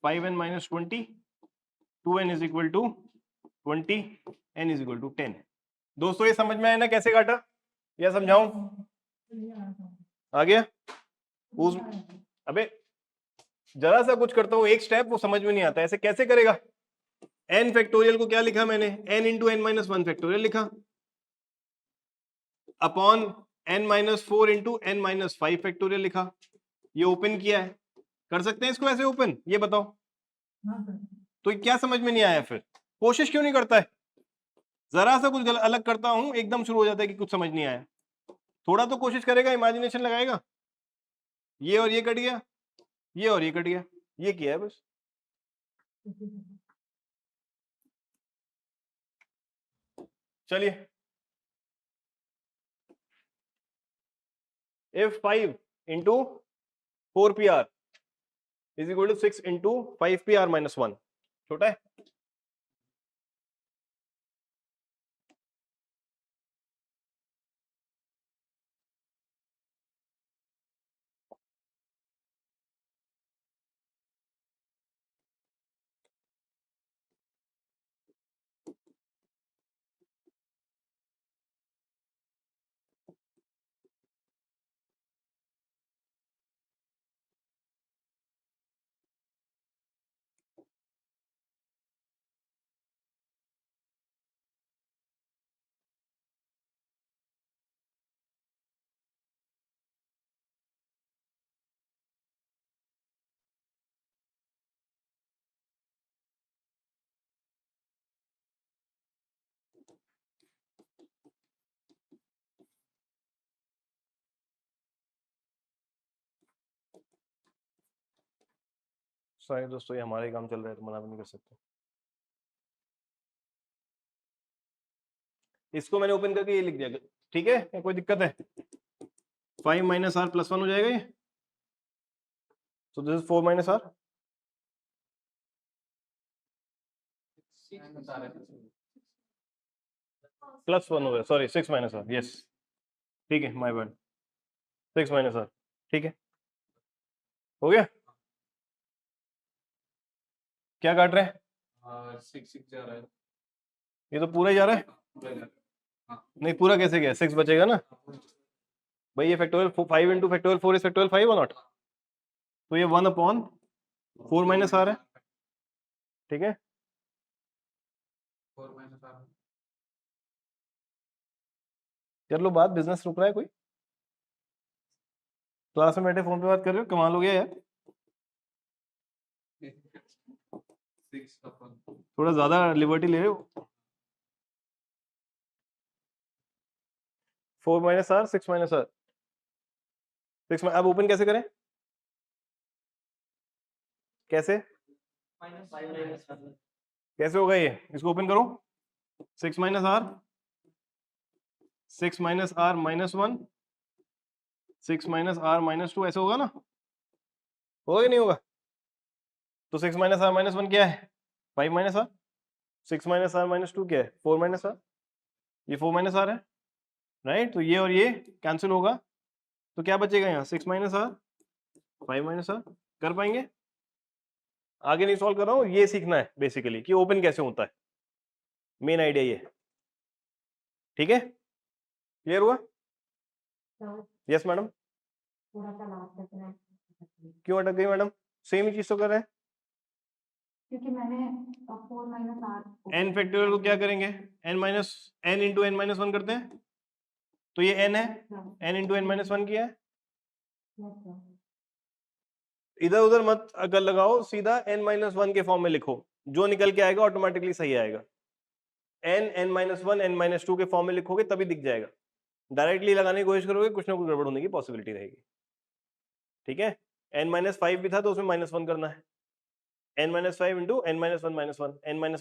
5n minus 20, 2n is equal to 20, n is equal to 10। दोस्तों ये समझ में आया ना कैसे काटा, या समझाऊं? आ गया? उस अबे जरा सा कुछ करता हूं एक स्टेप, वो समझ में नहीं आता ऐसे कैसे करेगा। n फैक्टोरियल को क्या लिखा मैंने, n into n minus 1 factorial लिखा, upon n minus 4 into n minus 5 factorial लिखा, ये ओपन किया है। कर सकते हैं इसको ऐसे ओपन, ये बताओ। तो क्या समझ में नहीं आया, फिर कोशिश क्यों नहीं करता है? जरा सा कुछ अलग करता हूं एकदम शुरू हो जाता है कि कुछ समझ नहीं आया। थोड़ा तो कोशिश करेगा, इमेजिनेशन लगाएगा। ये और ये कट गया, ये और ये कट गया, ये किया है बस। चलिए, if 5 into 4pr is equal to 6 into 5pr minus 1, छोटा है। सॉरी दोस्तों, ये हमारे काम चल रहा है तो मना भी नहीं कर सकते। इसको मैंने ओपन करके ये लिख दिया, ठीक है, या कोई दिक्कत है? 5 माइनस आर प्लस 1 हो जाएगा ये। So this is 4 minus r plus 1 हो गया, सॉरी 6 माइनस आर, यस ठीक है, माय बैड, 6 माइनस आर, ठीक है, हो गया। क्या काट रहे हैं? 6 जा रहा है, ये तो पूरा ही जा रहा है। नहीं पूरा कैसे गया, 6 बचेगा ना भाई। ये factorial 5 into factorial 4 is factorial 5 और नॉट, तो ये 1 अपॉन 4 माइनस आर है, ठीक है। 4 माइनस आर कर लो बात, बिजनेस रुक रहा है कोई? क्लास में बैठे फोन पे बात कर रहे हो, कमाल हो गया यार। 6 अपन थोड़ा ज्यादा लिबर्टी ले रहे हो। 4 माइनस आर 6 माइनस आर 6 में अब ओपन कैसे करें, कैसे कैसे होगा ये? इसको ओपन करो, 6 minus r 6 minus r minus 1 6 minus r minus 2, ऐसे होगा ना? होगा कि नहीं होगा? तो 6 माइनस आर माइनस 1 क्या है? 5 minus r. 6 minus r minus 2 क्या है? 4 माइनस आर। ये 4 माइनस आर है, राइट। तो ये और ये कैंसिल होगा, तो क्या बचेगा यहाँ? 6 माइनस आर 5 माइनस आर। कर पाएंगे? आगे नहीं सॉल्व कर रहा हूँ, ये सीखना है बेसिकली कि ओपन कैसे होता है, मेन आइडिया ये, ठीक है। क्लियर हुआ? Yes madam. थोड़ा सा लास्ट तक है, क्यों अटक गई मैडम? सेम ही चीज तो कर रहे हैं। क्योंकि मैंने 4 माइनस आर एन फैक्टोरियल को क्या करेंगे? N minus n into n minus 1 करते हैं, तो ये एन है, एन इंटू एन माइनस 1 किया है। इधर उधर मत अकल लगाओ, सीधा n माइनस 1 के फॉर्म में लिखो, जो निकल के आएगा ऑटोमेटिकली सही आएगा। n n minus 1 n minus 2 के फॉर्म में लिखोगे तभी दिख जाएगा, डायरेक्टली लगाने की कोशिश करोगे कुछ ना कुछ गड़बड़ होने की पॉसिबिलिटी रहेगी। ठीक है, n-5 भी था तो उसमें -1 करना है, n-5 into n-1 -1, n-1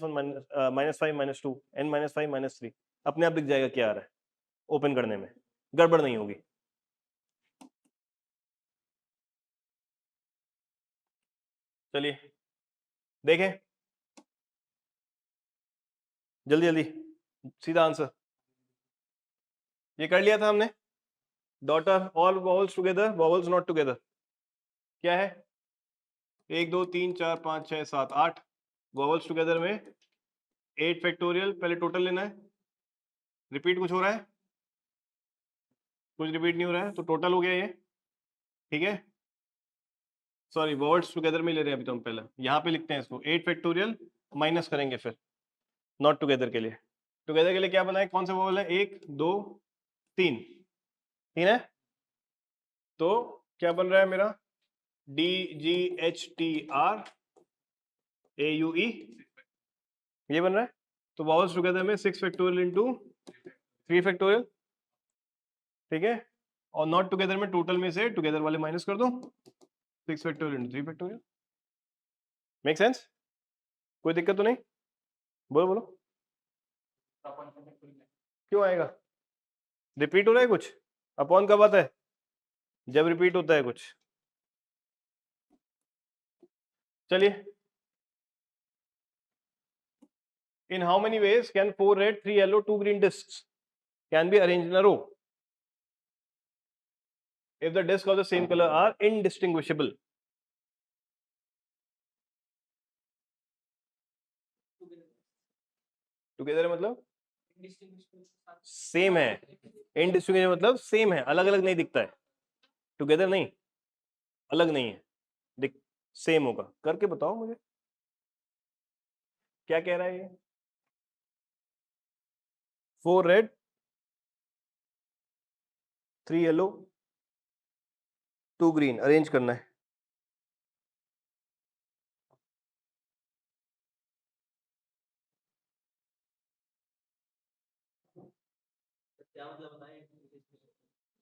-5 -2, n-5 -3, अपने आप दिख जाएगा क्या आ रहा है ओपन करने में, गड़बड़ नहीं होगी। चलिए देखें जल्दी जल्दी, सीधा आंसर। ये कर लिया था हमने, daughter all vowels together, vowels not together क्या है, 1 2 3 4 5 6 7 8 वॉवल्स टुगेदर में 8 फैक्टोरियल, पहले टोटल लेना है, रिपीट कुछ हो रहा है, कुछ रिपीट नहीं हो रहा है तो टोटल हो गया ये। ठीक है, सॉरी वॉवल्स टुगेदर में ले रहे हैं अभी तो हम, पहले यहाँ पे लिखते हैं इसको 8 फैक्टोरियल माइनस करेंगे फिर नॉट टुगेदर के लिए। टुगेदर के लिए क्या बनाए, कौन से वॉवल है, 1 2 3, ठीक है, तो क्या बन रहा है मेरा, DGHTR AUE ये बन रहा है। तो वॉवल्स टुगेदर में 6 फैक्टोरियल इंटू 3 फैक्टोरियल, ठीक है, और नॉट टुगेदर में टोटल में से टुगेदर वाले माइनस कर दो, 6 factorial into 3 factorial. Make sense, कोई दिक्कत तो नहीं, बोलो बोलो क्यों आएगा, रिपीट हो रहा है कुछ, अपॉन कब आता है, जब रिपीट होता है कुछ। चलिए, in how many ways can 4 red 3 yellow 2 green discs can be arranged in a row if the discs of the same color are indistinguishable? Together मतलब सेम है, इनडिस्टिंग्विशेबल मतलब सेम है, अलग अलग नहीं दिखता है, टुगेदर नहीं, अलग नहीं है, दिख सेम होगा। करके बताओ मुझे क्या कह रहा है ये, 4 रेड 3 येलो 2 ग्रीन अरेंज करना है।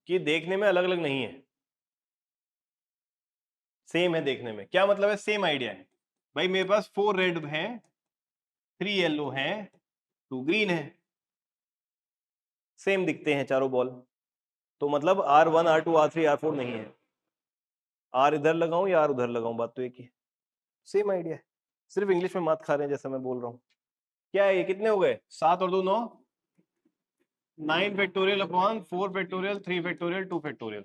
कि देखने में अलग अलग नहीं है, सेम है देखने में। क्या मतलब है, सेम आइडिया है भाई, मेरे पास 4 रेड है 3 येलो है 2 ग्रीन है, सेम दिखते हैं चारों बॉल, तो मतलब R1 R2 R3 R4 नहीं है, R इधर लगाऊं या R उधर लगाऊं, बात तो एक ही है, सेम आइडिया है, सिर्फ इंग्लिश में मात खा रहे हैं जैसा मैं बोल रहा हूं। क्या है ये, कितने हो गए, 7 और 2 9, 9 factorial upon 4 factorial 3 factorial 2 factorial.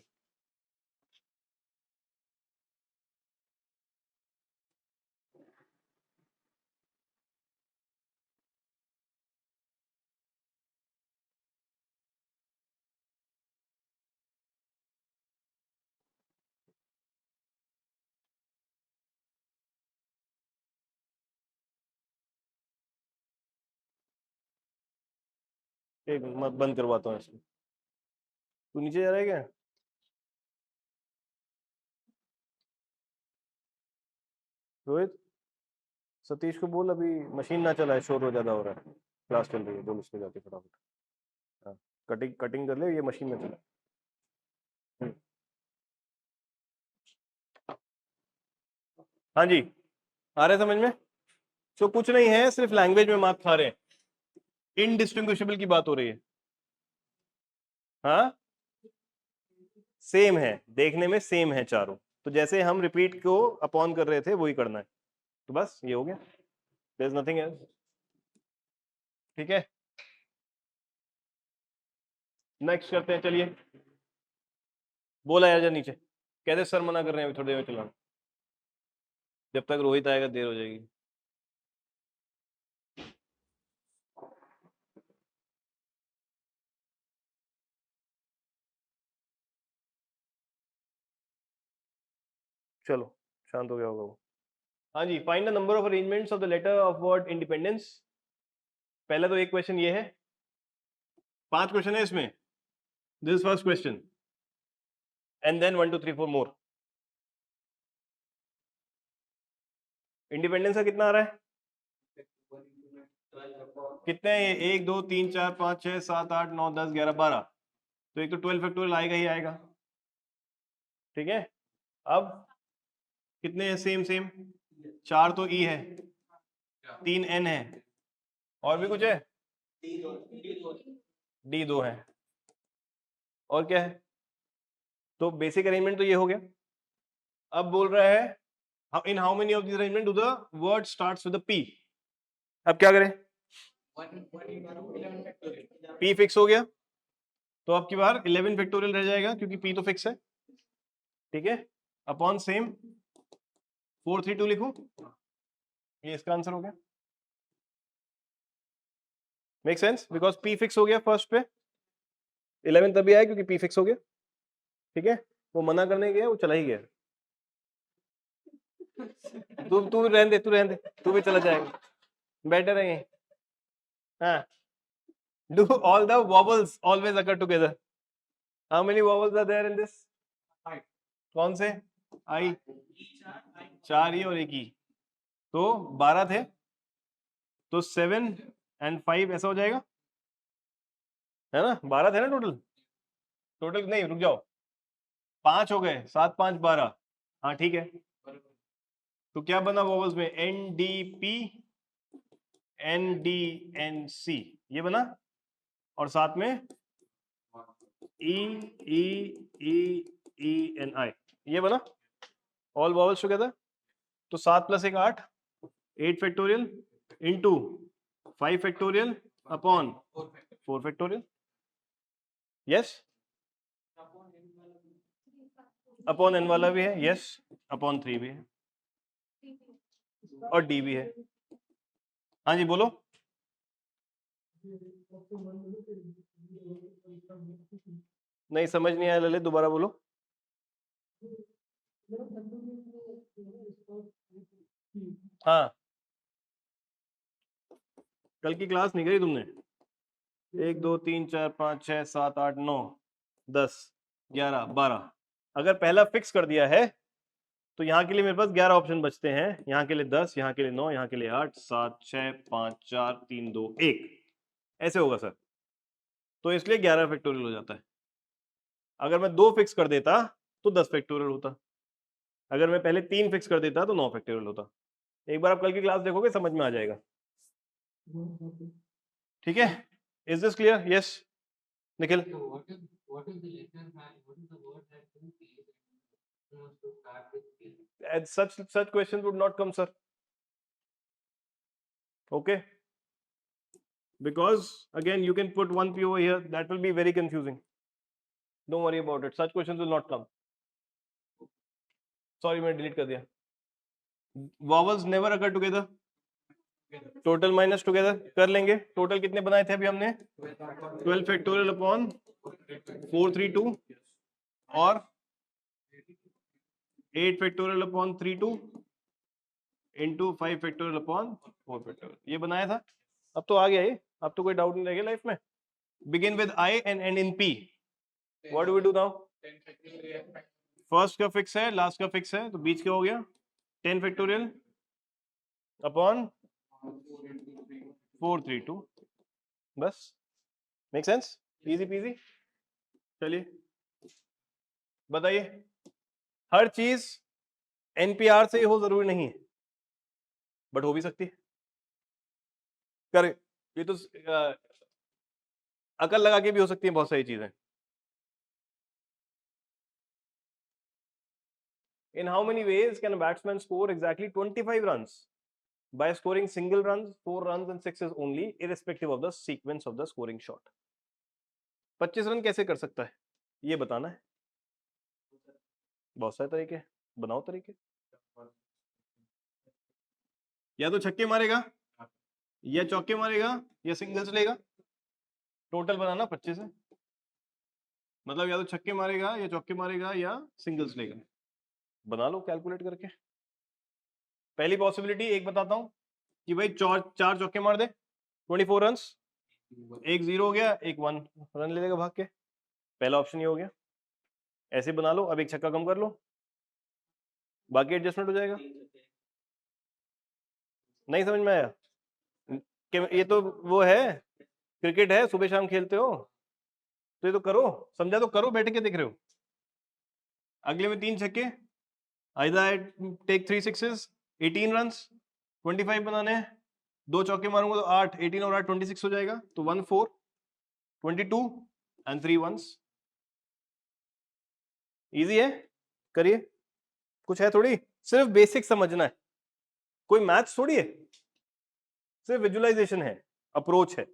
एक मैं बंद करवाता हूँ इसको, तू नीचे जा रहा है क्या, रोहित सतीश को बोल अभी मशीन ना चलाए, शोर हो ज्यादा हो रहा है, क्लास चल रही है, बोल उसको जाके फटाफट, हाँ कटिंग कटिंग कर ले, ये मशीन में चला। हाँ जी, आ रहे समझ में, तो कुछ नहीं है, सिर्फ लैंग्वेज में मार्क खा रहे हैं, इनडिस्टिंग्विशेबल की बात हो रही है। हाँ सेम है, देखने में सेम है चारों, तो जैसे हम रिपीट को अपॉन कर रहे थे वही करना है, तो बस ये हो गया, देयर इज नथिंग एल्स। ठीक है, नेक्स्ट करते हैं, चलिए बोला यार नीचे, कहते सर मना कर रहे हैं अभी थोड़ी देर में चलाना, जब तक रोहित आएगा देर हो जाएगी। चलो शांत हो गया होगा वो। हाँ जी, find the number of arrangements of the letter of word independence. पहला तो एक क्वेश्चन ये है, 5 क्वेश्चन है इसमें, this is first question and then 1 2 3 4 more. Independence का कितना आ रहा है, कितने हैं ये, 1 2 3 4 5 6 7 8 9 10 11 12, तो एक तो 12 फैक्टोरियल आएगा ही आएगा, ठीक है। अब कितने हैं? सेम सेम, 4 तो ई है, 3 एन है, और भी कुछ है? डी 2 है, और क्या है? तो बेसिक अरेंजमेंट तो ये हो गया। अब बोल रहा है इन how many of this arrangement do the word starts with P. अब क्या करें? पी फिक्स हो गया, तो अब की बार 11 फैक्टोरियल रह जाएगा क्योंकि पी तो फिक्स है, ठीक है। अपॉन सेम 432 लिखूं, ये इसका आंसर हो गया। Make sense, because P fix हो गया फर्स्ट पे, 11 तभी आया क्योंकि पी फिक्स हो गया, ठीक है। वो मना करने गया, वो चला ही गया। तू रहने दे, तू रहने दे, तू भी चला जाएगा, बेटर है यहीं। हाँ, do all the vowels always occur together? How many vowels are there in this? कौन से? आई, 4 ई और एक ई, तो 12 थे, तो 7 and 5 ऐसा हो जाएगा, है ना? 12 थे ना टोटल, टोटल नहीं, रुक जाओ, 5 हो गए, 7 5 12, हाँ ठीक है। तो क्या बना वॉवल्स में? N D P, N D N C, ये बना, और साथ में ई ई ई ई एन आई, ये बना, ऑल वॉवल्स टुगेदर। तो 7 + 1 8, 8 factorial into 5 factorial upon 4 factorial, yes. Upon n वाला भी है, यस, अपॉन 3 भी है, और डी भी है। हाँ जी बोलो। नहीं समझ नहीं आया ललित, दोबारा बोलो। हाँ, कल की क्लास नहीं करी तुमने? 1 2 3 4 5 6 7 8 9 10 11 12, अगर पहला फिक्स कर दिया है तो यहाँ के लिए मेरे पास 11 ऑप्शन बचते हैं, यहाँ के लिए 10, यहाँ के लिए 9, यहाँ के लिए 8 7 6 5 4 3 2 1, ऐसे होगा सर। तो इसलिए 11 फैक्टोरियल हो जाता है। अगर मैं 2 फिक्स कर देता तो 10 फैक्टोरियल होता, अगर मैं पहले 3 फिक्स कर देता तो 9 फैक्टोरियल होता। एक बार आप कल की क्लास देखोगे समझ में आ जाएगा, ठीक है। Is this clear? Yes Nikhil. What is the letter that what is the word that can be used to start with P? And such questions would not come, sir. Okay, because again you can put one P over here, that will be very confusing. Don't worry about it, such questions will not come. Sorry मैं delete कर दिया। Vowels never occur together, total minus together कर लेंगे। Total कितने बनाए थे अभी हमने? 12 फैक्टोरियल अपॉन 432 और 8 factorial upon 32 into 5 factorial upon 4 factorial, ये बनाया था। अब तो आ गया ये, अब तो कोई डाउट नहीं रहेगा लाइफ में। Begin with I and end in P. What do we do now? First का फिक्स है, लास्ट का फिक्स है, तो बीच का हो गया 10 फैक्टोरियल अपॉन 432, बस। Make sense? Easy PG. चलिए बताइए, हर चीज एनपीआर से हो जरूरी नहीं है, बट हो भी सकती है। करे ये तो अकल लगा के भी हो सकती है बहुत सारी चीजें। In how many ways can a batsman score exactly 25 runs? By scoring single runs, 4 runs and 6s only, irrespective of the sequence of the scoring shot. 25 run कैसे कर सकता है ये बताना है। बहुत सारे तरीके, बनाओ तरीके। या तो छक्के मारेगा, या चौके मारेगा, या सिंगल्स लेगा। टोटल बनाना 25 है, मतलब या तो छक्के मारेगा, या चौके मारेगा, या सिंगल्स लेगा। बना लो कैलकुलेट करके। पहली पॉसिबिलिटी एक बताता हूं कि भाई 4 चौके मार दे, 24 रन्स, एक 0 हो गया, एक 1 रन ले लेगा भाग के। पहला ऑप्शन ये हो गया, ऐसे बना लो। अब एक छक्का कम कर लो, बाकी एडजस्टमेंट हो जाएगा। नहीं समझ में आया? कि ये तो वो है, क्रिकेट है, सुबह शाम खेलते हो, तो ये तो करो, समझा तो करो, बैठ के देख रहे हो। अगले में 3 छक्के, either I take 3 sixes, 18 runs, 25 बनाने हैं, 2 चौके मारूंगा तो 8, 18 और 8 26 हो जाएगा, तो 1 4 22 and 3 ones। इजी है, करिए, कुछ है थोड़ी, सिर्फ बेसिक समझना है, कोई मैथ्स थोड़ी है, सिर्फ विजुअलाइजेशन है, अप्रोच है।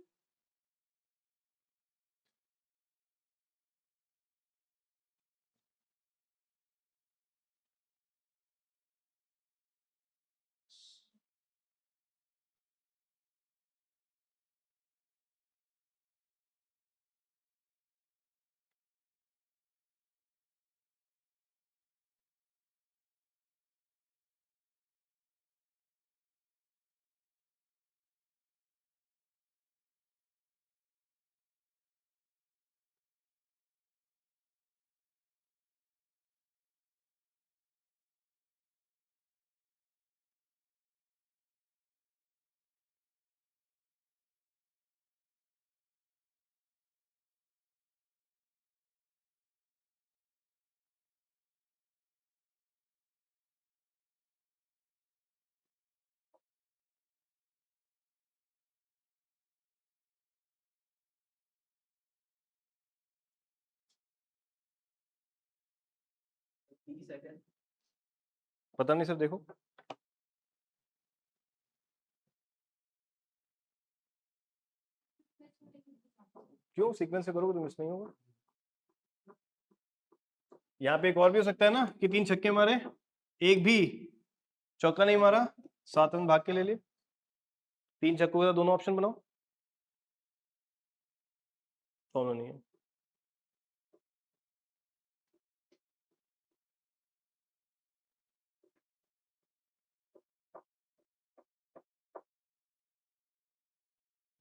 पता नहीं सर, देखो क्यों, सीक्वेंस से करोगे तो मिस नहीं होगा। यहाँ पे एक और भी हो सकता है ना कि 3 छक्के मारे, एक भी चौका नहीं मारा, 7 रन भाग के ले लिए। 3 छक्कों का दोनों ऑप्शन बनाओ, दोनों नहीं है।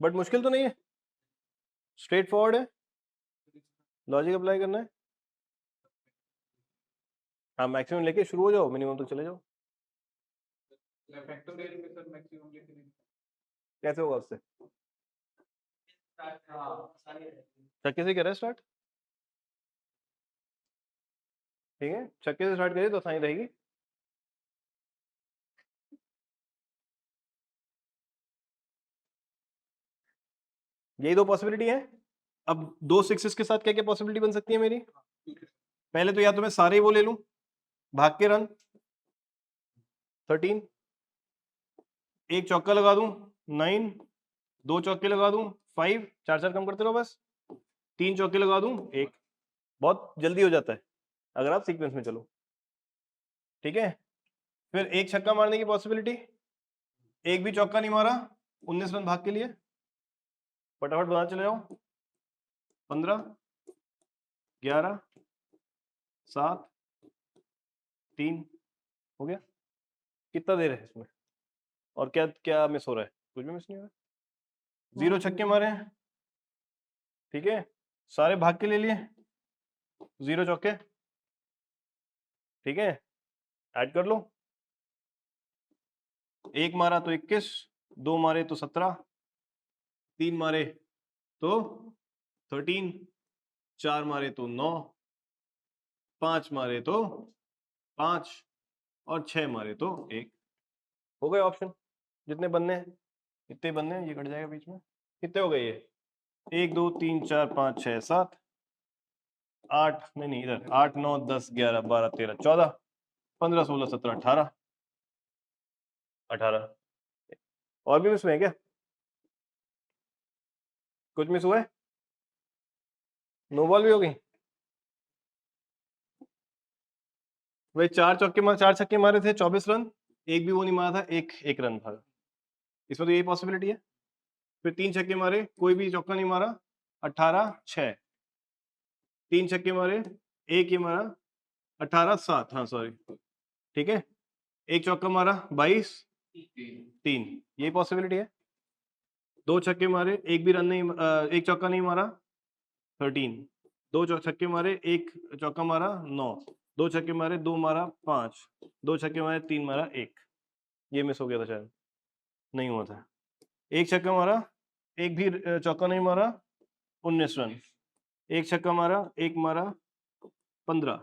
बट मुश्किल तो नहीं है, स्ट्रेट फॉरवर्ड है, लॉजिक अप्लाई करना है। हाँ, मैक्सिमम लेके शुरू हो जाओ, मिनिमम तक चले जाओ। फैक्टोरियल में सर मैक्सिमम लेके कैसे होगा उससे? छक्के से करें स्टार्ट, ठीक है, छक्के से स्टार्ट करिए तो आसानी रहेगी। यही 2 पॉसिबिलिटी है। अब 2 सिक्सेस के साथ क्या क्या पॉसिबिलिटी बन सकती है मेरी? पहले तो या तो मैं सारे वो ले लूं, भाग के रन 13, एक चौका लगा दूं 9, 2 चौके लगा दूं 5, 4 कम करते रहो बस, 3 चौके लगा दूं 1, बहुत जल्दी हो जाता है अगर आप सीक्वेंस में चलो, ठीक है। फिर एक छक्का मारने की पॉसिबिलिटी, एक भी चौका नहीं मारा, 19 रन भाग के लिए, फटाफट बना चले जाओ, 15, 11, 7, 3 हो गया। कितना देर है इसमें, और क्या क्या मिस हो रहा है? कुछ भी मिस नहीं हो रहा है। 0 छक्के मारे हैं, ठीक है, सारे भाग के ले लिए, 0 चौके, ठीक है, ऐड कर लो, 1 मारा तो 21, 2 मारे तो 17, 3 मारे तो 13, 4 मारे तो 9, 5 मारे तो 5 और 6 मारे तो 1। हो गए ऑप्शन, जितने बनने हैं इतने बनने हैं, ये कट जाएगा बीच में। कितने हो गए ये? 1 2 3 4 5 6 7 8, नहीं इधर 8 9 10 11 12 13 14 15 16 17 18 18। और भी मिस हुए हैं क्या? कुछ मिस हुआ है? नो बॉल भी हो गई? वही 4 छक्के मारे थे 24 रन, एक भी वो नहीं मारा था, एक रन भागा, इसमें तो यही पॉसिबिलिटी है। फिर 3 छक्के मारे, कोई भी चौका नहीं मारा, 18 6, 3 छक्के मारे, एक ही मारा, 18 7, हाँ सॉरी, ठीक है, एक चौका मारा 22 3, यही पॉसिबिलिटी है। 2 छक्के मारे, एक भी रन नहीं, एक चौका नहीं मारा 13, 2 छक्के मारे, एक चौका मारा 9, 2 छक्के मारे, 2 मारा 5, 2 छक्के मारे, 3 मारा 1, ये मिस हो गया था शायद, नहीं हुआ था। एक छक्का मारा, एक भी चौका नहीं मारा, 19 रन, एक छक्का मारा, एक मारा 15,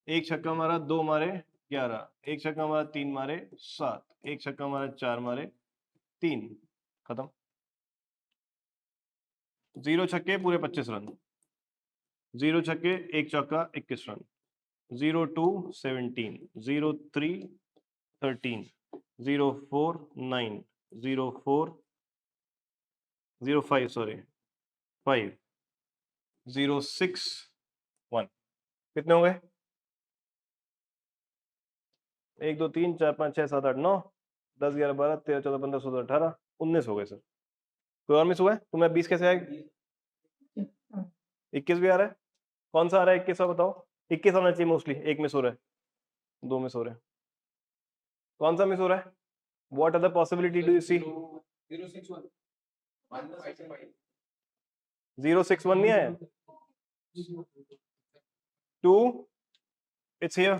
एक छक्का मारा, 2 मारे 11, एक छक्का मारा, 3 मारे 7, एक छक्का मारा, 4 मारे 3, खत्म। 0 छक्के पूरे 25 रन, 0 छक्के 1 चौका 21 रन, 0-2 17, 0-3 13, 0-4 9, 0-4 0-5 सॉरी 5, 0-6 1। कितने हो गए? 1 2 3 4 5 6 7 8 9 10 11 12 13 14 15 16 18 19 हो गए सर। कोई और मिस हुआ है? तुम्हें 20 कैसे आएगा? 21 भी आ रहा है। कौन सा आ रहा है 21? बताओ। 21 आना चाहिए मोस्टली। एक मिस हो रहा है, 2 मिस हो रहे हैं। कौन सा मिस हो रहा है? What other possibility do you see? 061 नहीं आया? 2 इट्स हियर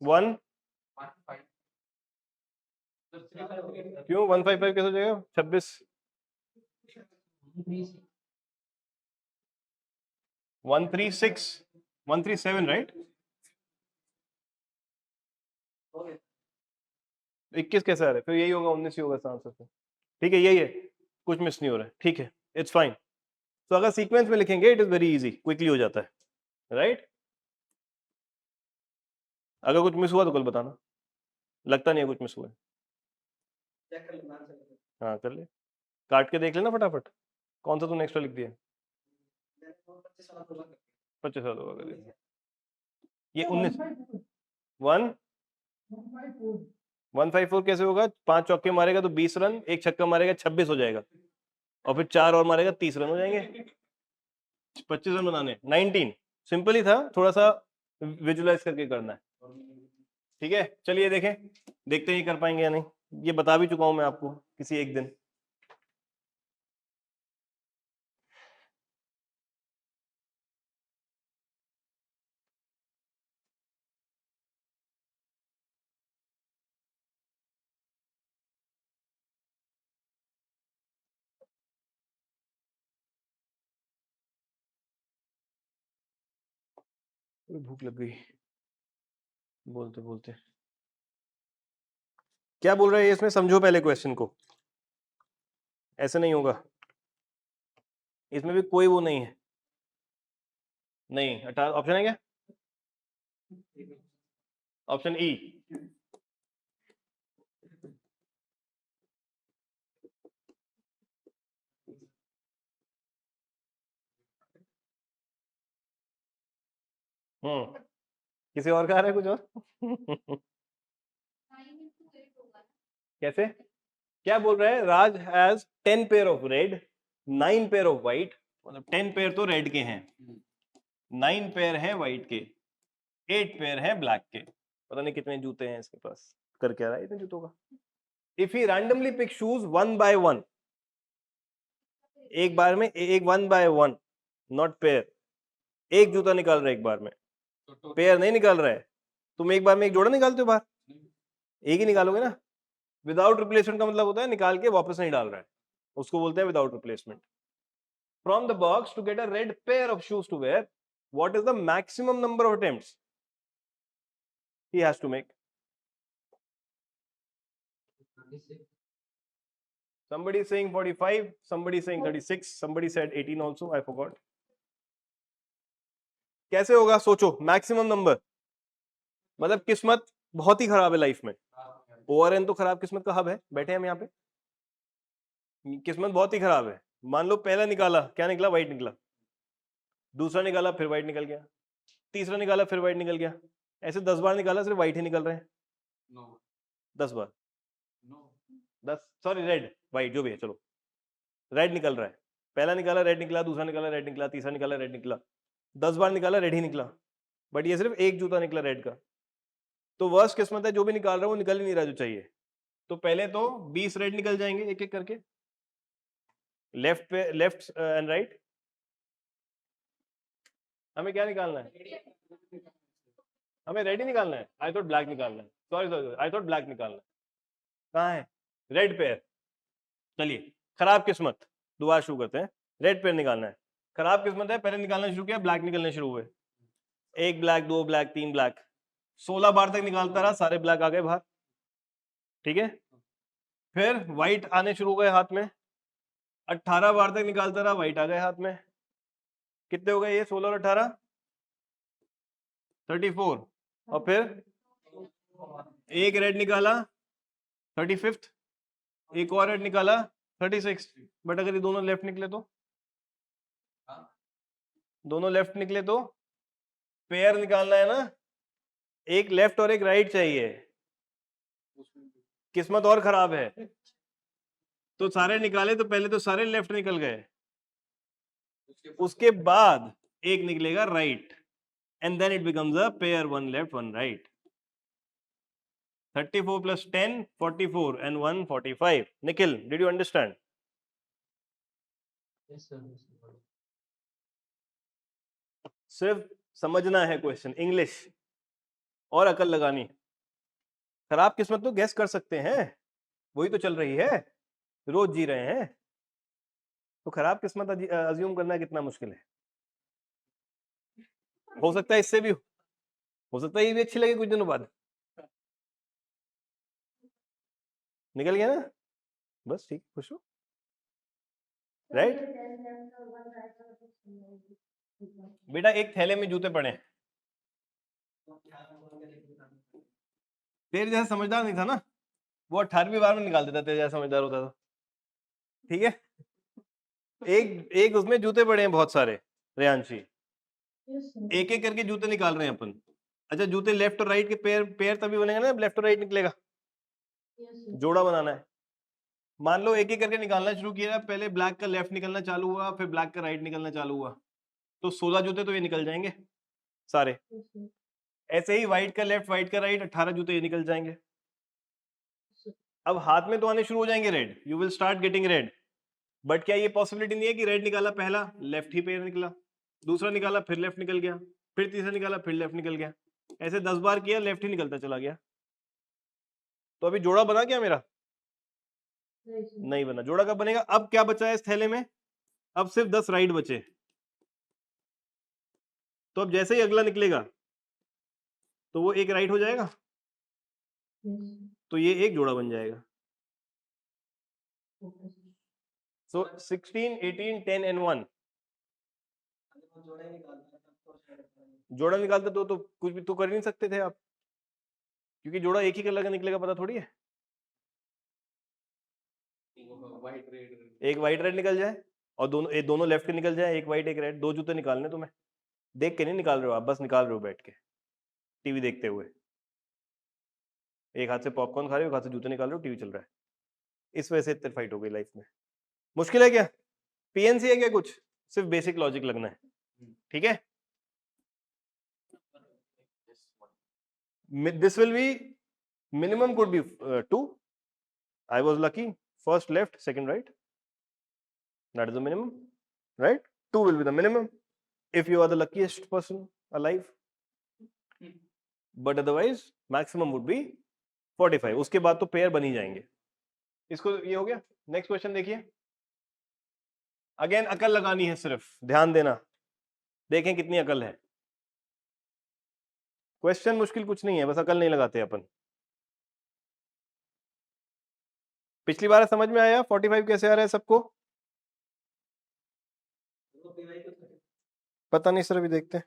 1 क्यों 155 कैसे हो जाएगा? 26 136 137 राइट? 21 कैसे आ रहा है? फिर यही होगा, 19 ही होगा इसका आंसर। ठीक है, यही है, कुछ मिस नहीं हो रहा है। ठीक है, इट्स फाइन। तो अगर सीक्वेंस में लिखेंगे it is very easy, quickly हो जाता है, राइट? अगर कुछ मिस हुआ तो कल बताना। लगता नहीं है कुछ मिस हुआ है। हाँ कर ले, काट के देख लेना फटाफट। कौन सा तूने एक्स्ट्रा लिख दिया? 25 साल होगा कर ये 19 154 कैसे होगा? 5 चौके मारेगा तो 20 रन, एक छक्का मारेगा 26 हो जाएगा, और फिर 4 और मारेगा 30 रन हो जाएंगे। 25 रन बनाने 19 सिंपल ही था, थोड़ा सा विजुलाइज करके करना है। ठीक है, चलिए देखें, देखते हैं कर पाएंगे या नहीं। ये बता भी चुका हूं मैं आपको किसी एक दिन। भूख लग गई बोलते बोलते। क्या बोल रहा है इसमें? समझो पहले क्वेश्चन को, ऐसे नहीं होगा। इसमें भी कोई वो नहीं है, नहीं। 18 ऑप्शन है क्या? Option E. किसी और का आ रहा है कुछ और? कैसे? क्या बोल रहा है? Raj has 10 pair of red, 9 pair of white, मतलब 10 पेयर तो रेड के हैं, 9 पेयर है व्हाइट के, 8 पेयर है ब्लैक के। पता नहीं कितने जूते हैं इसके पास, कर क्या रहा है इतने जूतों का। If he randomly pick shoes 1 by 1, एक बार में एक 1 by 1 नॉट पेयर, एक जूता निकाल रहा है एक बार में, पेयर नहीं निकाल रहा है। तुम एक बार में एक जोड़ा निकालते हो बाहर? एक ही निकालोगे ना। विदाउट रिप्लेसमेंट का मतलब होता है निकाल के वापस नहीं डाल रहा है, उसको बोलते हैं without replacement. From the box to get a red pair of shoes to wear, what is the maximum number of attempts he has to make? Somebody is saying 45, somebody is saying 36, somebody said 18 also, I forgot. कैसे होगा सोचो, maximum number मतलब किस्मत बहुत ही खराब है life में। ORN तो खराब किस्मत का हब है, बैठे हम यहाँ पे, किस्मत बहुत ही खराब है। मान लो पहला निकाला, क्या निकला? व्हाइट निकला। दूसरा निकाला, फिर व्हाइट निकल गया। तीसरा निकाला, फिर व्हाइट निकल गया। ऐसे 10 बार निकाला, सिर्फ व्हाइट ही निकल रहे हैं। 10 बार, 10 सॉरी रेड व्हाइट जो भी है, चलो रेड निकल रहा है। पहला निकाला रेड निकला, दूसरा निकाला रेड निकला, तीसरा निकाला रेड निकला, 10 बार निकाला रेड ही निकला, बट ये सिर्फ एक जूता निकला रेड का। तो वर्स्ट किस्मत है, जो भी निकाल रहा है वो निकल ही नहीं रहा जो चाहिए। तो पहले तो 20 रेड निकल जाएंगे एक एक करके, लेफ्ट पे, लेफ्ट एंड राइट। हमें क्या निकालना है? हमें रेड ही निकालना है। आई थॉट ब्लैक निकालना है, sorry sorry, I thought black निकालना है। कहाँ है? Red pair. चलिए, खराब किस्मत, दोबारा शुरू करते हैं। रेड पेयर निकालना है, खराब किस्मत है, पहले निकालना शुरू किया, ब्लैक निकलने शुरू हुए, 1 ब्लैक, 2 ब्लैक, 3 ब्लैक, 16 बार तक निकालता रहा, सारे ब्लैक आ गए बाहर, ठीक है। फिर व्हाइट आने शुरू हो गए हाथ में, 18 बार तक निकालता रहा, व्हाइट आ गए हाथ में, कितने हो गए ये 16 और 18, 34, और फिर एक रेड निकाला 35th, एक और रेड निकाला 36, बट अगर ये दोनों लेफ्ट निकले तो, दोनों लेफ्ट निकले तो पेयर निकालना है ना, एक लेफ्ट और एक राइट चाहिए, किस्मत और खराब है, तो सारे निकाले तो पहले तो सारे लेफ्ट निकल गए, उसके बाद एक निकलेगा right, and then it becomes a pair, 1 left 1 right. 34 plus 10, 44 and 1 45. Nikhil, did you understand? Yes, sir. Yes, sir. सिर्फ समझना है क्वेश्चन, इंग्लिश और अकल लगानी। खराब किस्मत तो गैस कर सकते हैं, वही तो चल रही है, रोज जी रहे हैं, तो खराब किस्मत अज्यूम करना कितना मुश्किल है। हो सकता है इससे भी, हो सकता है ये भी अच्छी लगे कुछ दिनों बाद। निकल गया ना, बस ठीक, खुश हो, राइट। बेटा एक थैले में जूते पड़े, तेरे जैसा समझदार नहीं था ना, वो 18वीं बार में निकाल देता, तेरे जैसा समझदार होता था, ठीक है। एक एक उसमें जूते पड़े हैं बहुत सारे, रेयांशी, एक एक करके जूते निकाल रहे हैं अपन। अच्छा, जूते लेफ्ट और राइट के पेयर पेयर तभी बनेगा ना, लेफ्ट और राइट निकलेगा, जोड़ा बनाना है। मान लो एक एक करके निकालना शुरू किया, पहले ब्लैक का लेफ्ट निकलना चालू हुआ, फिर ब्लैक का राइट निकलना चालू हुआ, तो 16 जूते तो ये निकल जाएंगे सारे। ऐसे ही व्हाइट का लेफ्ट, व्हाइट का राइट, 18 जूते ये निकल जाएंगे। अब हाथ में तो आने शुरू हो जाएंगे red, you will start getting red, but क्या ये पॉसिबिलिटी नहीं है कि रेड निकाला पहला, लेफ्ट ही पेयर निकला, दूसरा निकाला फिर लेफ्ट निकल गया, फिर तीसरा निकाला फिर लेफ्ट निकल गया, ऐसे 10 बार किया, लेफ्ट ही निकलता चला गया, तो अभी जोड़ा बना क्या मेरा? नहीं बना। जोड़ा कब बनेगा? अब क्या बचा है इस थैले में? अब सिर्फ 10 राइट बचे, तो अब जैसे ही अगला निकलेगा तो वो एक राइट हो जाएगा, तो ये एक जोड़ा बन जाएगा। सो 16, 18, 10 and 1, जोड़ा निकालते तो कुछ भी तो कर ही नहीं सकते थे आप, क्योंकि जोड़ा एक ही कलर का निकलेगा, पता थोड़ी है। एक व्हाइट रेड निकल जाए और दोनों लेफ्ट के निकल जाए, एक व्हाइट एक रेड, 2 जूते निकालने तुम्हें, देख के नहीं निकाल रहे हो आप, बस निकाल रहे हो बैठ के टीवी देखते हुए, एक हाथ से पॉपकॉर्न खा रहे हो, एक हाथ से जूते निकाल रहे हो, टीवी चल रहा है, इस वजह से इतनी फाइट हो गई लाइफ में। मुश्किल है क्या? पीएनसी है क्या कुछ? सिर्फ बेसिक लॉजिक लगना है, ठीक है। This will be minimum could be 2. I was lucky, first left, second right, that is the minimum, right? 2 will be the minimum if you are the luckiest person alive, but otherwise maximum would be 45. उसके बाद तो pair बन ही जाएंगे। इसको ये हो गया। Next question देखिए, अगेन अकल लगानी है, सिर्फ ध्यान देना, देखें कितनी अकल है। क्वेश्चन मुश्किल कुछ नहीं है, बस अकल नहीं लगाते अपन। पिछली बार समझ में आया 45 कैसे आ रहा है सबको? पता नहीं सर, अभी देखते हैं।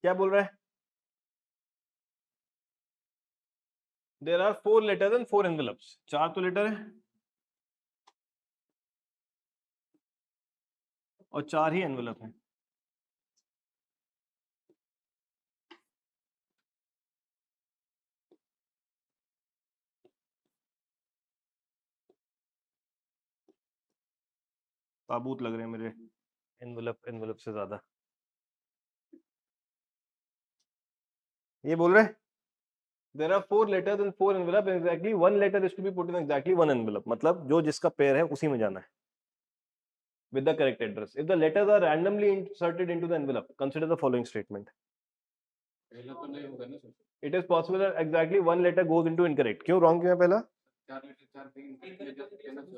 क्या बोल रहा है? There are 4 letters and 4 envelopes. 4 तो लेटर है और 4 ही एनवेलप है। ताबूत लग रहे हैं मेरे एनवेलप से ज्यादा। ये बोल रहे हैं There are 4 letters and 4 envelopes. Exactly one letter is to be put in exactly one envelope. मतलब जो जिसका पेयर है उसी में जाना है. With the correct address. If the letters are randomly inserted into the envelope, consider the following statement. पहला तो नहीं होगा ना sir. It is possible that exactly one letter goes into incorrect. क्यों wrong क्यों है पहला? 4 लेटर 4 पे इनकरेक्ट ले जा सकते हैं ना सर.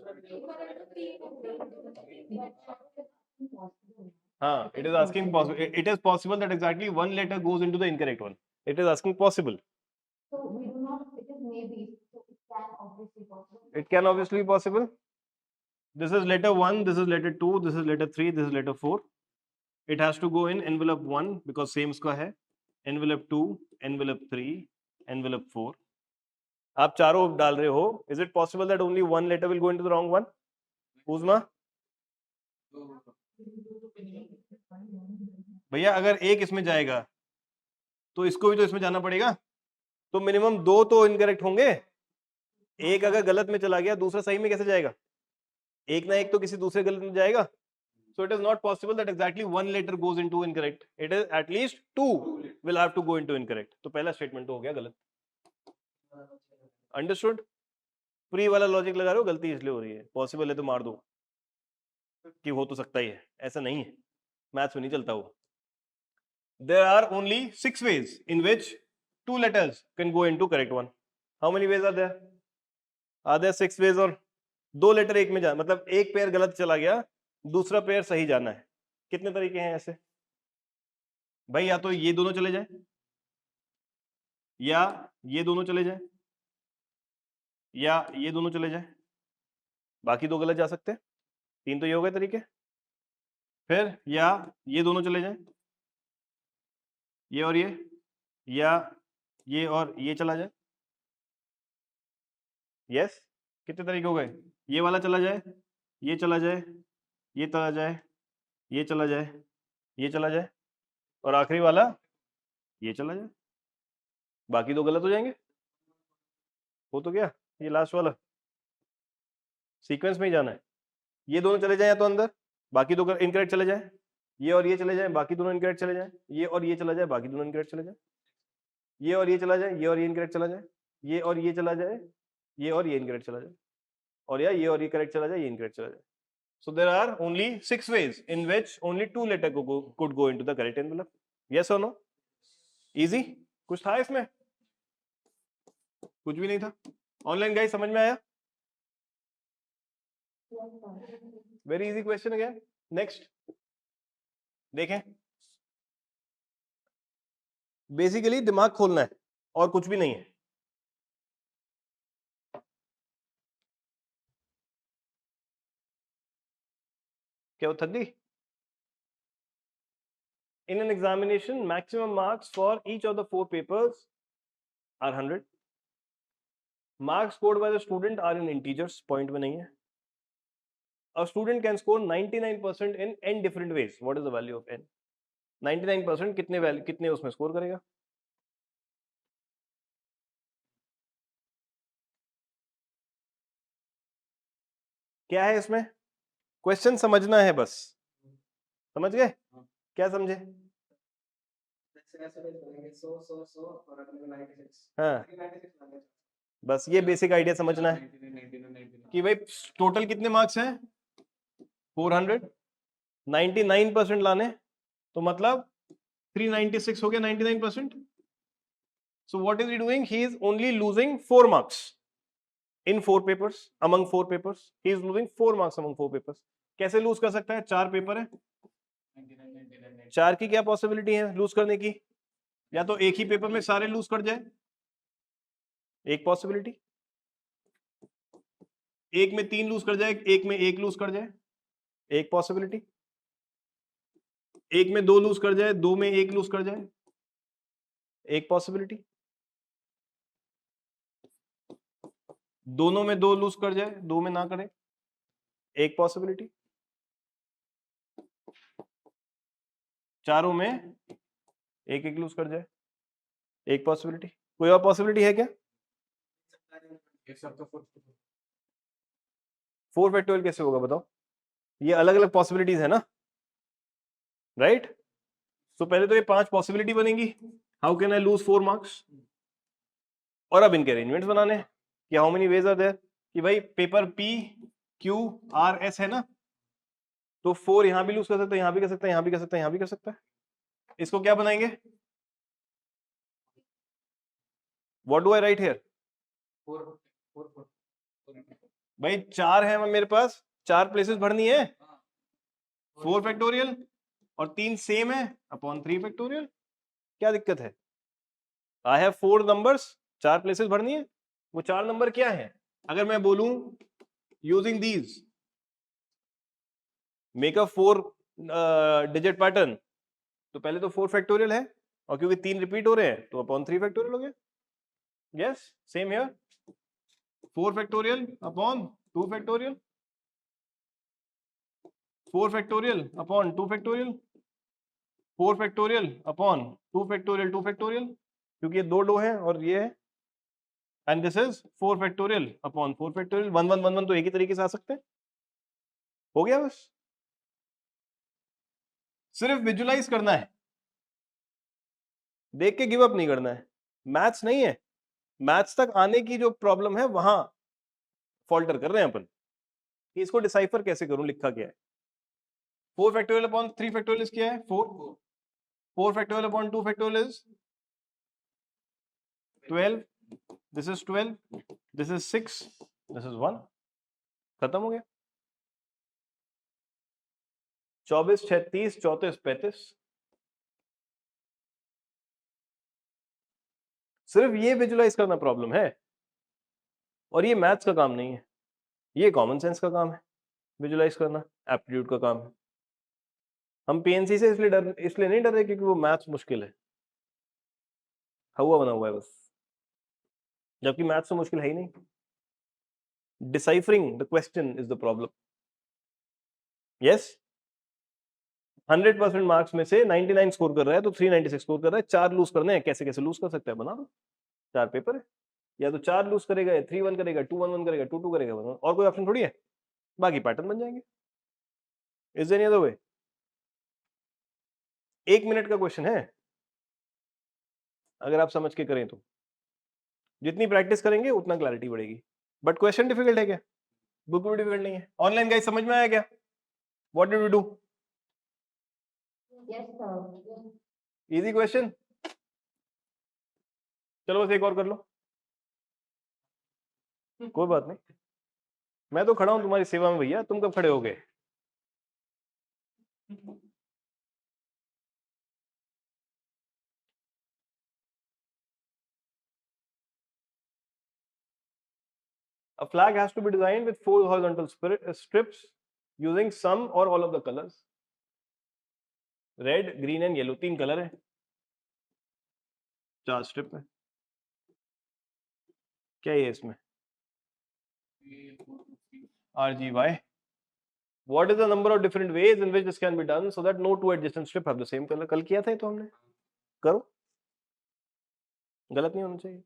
हाँ, it is asking possible. It is possible that exactly one letter goes into the incorrect one. It is asking possible. So we do not, it is maybe, so it can obviously possible. It can obviously be possible. This is letter 1, this is letter 2, this is letter 3, this is letter 4. It has to go in envelope 1 because same इसका है. Envelope 2, envelope 3, envelope 4. आप चारों डाल रहे हो. Is it possible that only one letter will go into the wrong one? Uzma? भैया अगर एक इसमें जाएगा तो इसको भी तो इसमें जाना पड़ेगा. तो मिनिमम 2 तो इनकरेक्ट होंगे. एक अगर गलत में चला गया दूसरा सही में कैसे जाएगा? एक ना एक तो किसी दूसरे गलत में जाएगा. So it is not possible that exactly one letter goes into incorrect. It is at least 2 will have to go into incorrect. तो पहला स्टेटमेंट तो हो गया गलत. अंडरस्टूड? प्री वाला लॉजिक लगा रहे हो, गलती इसलिए हो रही है. पॉसिबल है तो मार दो कि हो तो सकता ही है. ऐसा नहीं है, मैथ्स में नहीं चलता वो. There are only 6 ways in which 2 letters can go into correct one. How many ways are there? Are there 6 ways? और 2 लेटर एक में जा, मतलब एक पेयर गलत चला गया, दूसरा पेयर सही जाना है. कितने तरीके हैं ऐसे भाई? या तो ये दोनों चले जाए, या ये दोनों चले जाए, या ये दोनों चले जाए. बाकी 2 गलत जा सकते हैं. 3 तो ये हो गए तरीके. फिर या ये दोनों चले जाए, ये और ये, या ये और ये चला जाए. यस, कितने तरीके हो गए? ये वाला चला जाए, ये चला जाए, ये चला जाए, ये चला जाए, ये चला जाए, और आखिरी वाला ये चला जाए. बाकी 2 गलत हो जाएंगे. हो तो गया. ये लास्ट वाला सीक्वेंस में ही जाना है. ये दोनों चले जाए या तो अंदर, बाकी 2 इनकरेक्ट चले जाए. ये और ये चले जाए, बाकी दोनों इनकरेक्ट चले जाए. ये और ये चला जाए, बाकी दोनों इनकरेक्ट चले जाए. ये और ये चला जाए, ये और ये इनकरेक्ट चला जाए. ये और ये चला जाए, ये और ये इनकरेक्ट चला जाए. और या ये और ये करेक्ट चला जाए, ये इनकरेक्ट चला जाए. So there are only 6 ways in which only 2 letters could go into the correct envelope. Yes or no? Easy? कुछ था इसमें? कुछ भी नहीं था. ऑनलाइन गाइस समझ में आया? Very easy question again. Next. देखें. बेसिकली दिमाग खोलना है और कुछ भी नहीं है. क्या वो थक गई? In an examination, maximum marks for each of the 4 papers are 100. Marks scored by the student are in integers. Point में नहीं है. A student can score 99% in n different ways. What is the value of n? 99% कितने उसमें score करेगा? क्या है इसमें? Question समझना है बस. समझ गए? क्या समझे? हाँ, बस ये बेसिक आइडिया समझना है कि भाई टोटल कितने मार्क्स हैं? 400. 99% लाने तो मतलब 396 हो गया. 99%. So what is he doing? He is only losing 4 marks in 4 papers. Among 4 papers, he is losing 4 marks among 4 papers. कैसे लूज कर सकता है? 4 पेपर है. 4 की क्या पॉसिबिलिटी है लूज करने की? या तो एक ही पेपर में सारे लूज कर जाए, एक पॉसिबिलिटी. एक में 3 लूज कर जाए, एक में 1 लूज कर जाए, एक पॉसिबिलिटी. एक में 2 लूज कर जाए, 2 में 1 लूज कर जाए, एक पॉसिबिलिटी. दोनों में 2 लूज कर जाए, 2 में ना करे, एक पॉसिबिलिटी. चारों में 1-1 लूज कर जाए, एक पॉसिबिलिटी. कोई और पॉसिबिलिटी है क्या? 4 फैक्टोरियल कैसे होगा बताओ? ये अलग अलग पॉसिबिलिटीज है ना, राइट? तो पहले तो ये 5 पॉसिबिलिटी बनेंगी. How can I lose 4 marks? और अब इनके अरेंजमेंट्स बनाने हैं कि how many ways are there, कि भाई paper P Q R S है ना, तो 4 यहां भी लूज कर सकते हैं, यहां भी कर सकते हैं, यहां भी कर सकते हैं, यहां भी कर सकते हैं। इसको क्या बनाएंगे? What do I right here? भाई 4 है मेरे पास, 4 प्लेसेस भरनी है, 4 फैक्टोरियल और 3 सेम है अपॉन 3 फैक्टोरियल। क्या दिक्कत है? आई हैव 4 नंबर्स, 4 प्लेसेस भरनी है। वो 4 नंबर क्या है? अगर मैं बोलूं using these make a 4 digit pattern, तो पहले तो 4 फैक्टोरियल है, और क्योंकि 3 रिपीट हो रहे हैं तो अपॉन 3 फैक्टोरियल हो गया। Yes, same here, 4 factorial upon 2 factorial, 4 factorial upon 2 factorial, 4 factorial upon 2 factorial 2 factorial, क्योंकि ये दो है और ये है, and this is 4 factorial upon 4 factorial. 1 1 1 1 तो एक ही तरीके से आ सकते हैं। हो गया बस, सिर्फ विजुलाइज करना है, देख के गिव अप नहीं करना है। मैथ्स नहीं है, मैथ्स तक आने की जो प्रॉब्लम है वहां फॉल्टर कर रहे हैं अपन कि इसको डिसाइफर कैसे करूं, लिखा क्या है। 4 फैक्टोरियल अपॉन 3 फैक्टोरियल क्या है? 4। 4 factorial upon 2 factorial is 12, this is 12, this is 6, this is 1। खत्म हो गया। 24 36 34 35। सिर्फ ये विजुलाइज करना प्रॉब्लम है, और ये मैथ्स का काम नहीं है, ये कॉमन सेंस का काम है। विजुलाइज करना एप्टीट्यूड का काम है। हम पीएनसी से इसलिए नहीं डर रहे क्योंकि वो मैथ्स मुश्किल है, हवा बना हुआ है बस, जबकि मैथ्स तो मुश्किल है ही नहीं। Deciphering the question is the problem. Yes, 100% marks में से 99 स्कोर कर रहा है तो 396 स्कोर कर रहा है, 4 लूज करने हैं, कैसे कैसे लूज कर सकता है, बना दो। 4 पेपर है, या तो 4 लूज करेगा, या 3 1 करेगा, 2 1 1 करेगा, 2 2 करेगा, और कोई ऑप्शन थोड़ी है। बाकी पैटर्न बन जाएंगे। Is there any other way? 1 minute का क्वेश्चन है, अगर आप समझ के करें तो। जितनी प्रैक्टिस करेंगे उतना क्लैरिटी बढ़ेगी। बट क्वेश्चन डिफिकल्ट है क्या? बिल्कुल डिफिकल्ट नहीं है। ऑनलाइन गाइस समझ में आया क्या? What did we do? Yes, sir. Easy question. चलो बस एक और कर लो, कोई बात नहीं। मैं तो खड़ा हूं तुम्हारी सेवा में भैया, तुम कब खड़े हो गए? A flag has to be designed with 4 horizontal strips using some or all of the colors. Red, green and yellow, 3 colour है, 4 स्ट्रिप है। क्या है इसमें? RGY. What is the number of different ways in which this can be done so that no two adjacent strip have the same color? कल किया था ये तो हमने, करो, गलत नहीं होना चाहिए।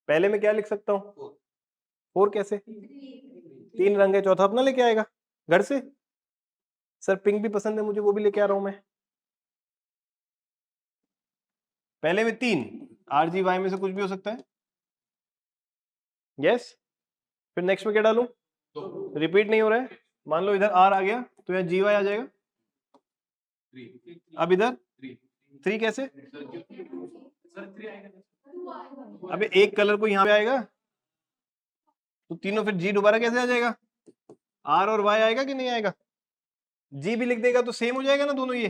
पहले में क्या लिख सकता हूं? 4 कैसे? 3 रंग है, चौथा अपना लेके आएगा घर से। सर पिंक भी पसंद है मुझे, वो भी लेके आ रहा हूं मैं। पहले में 3, RGY में से कुछ भी हो सकता है। यस, फिर नेक्स्ट में क्या डालूं? रिपीट नहीं हो रहा है। मान लो इधर R आ गया तो यहाँ GY आ जाएगा। अब इधर 3 कैसे? अबे एक कलर को यहाँ पे आएगा तो तीनों, फिर G दोबारा कैसे आ जाएगा? R और Y आएगा कि नहीं आएगा? G भी लिख देगा तो सेम हो जाएगा ना दोनों, ये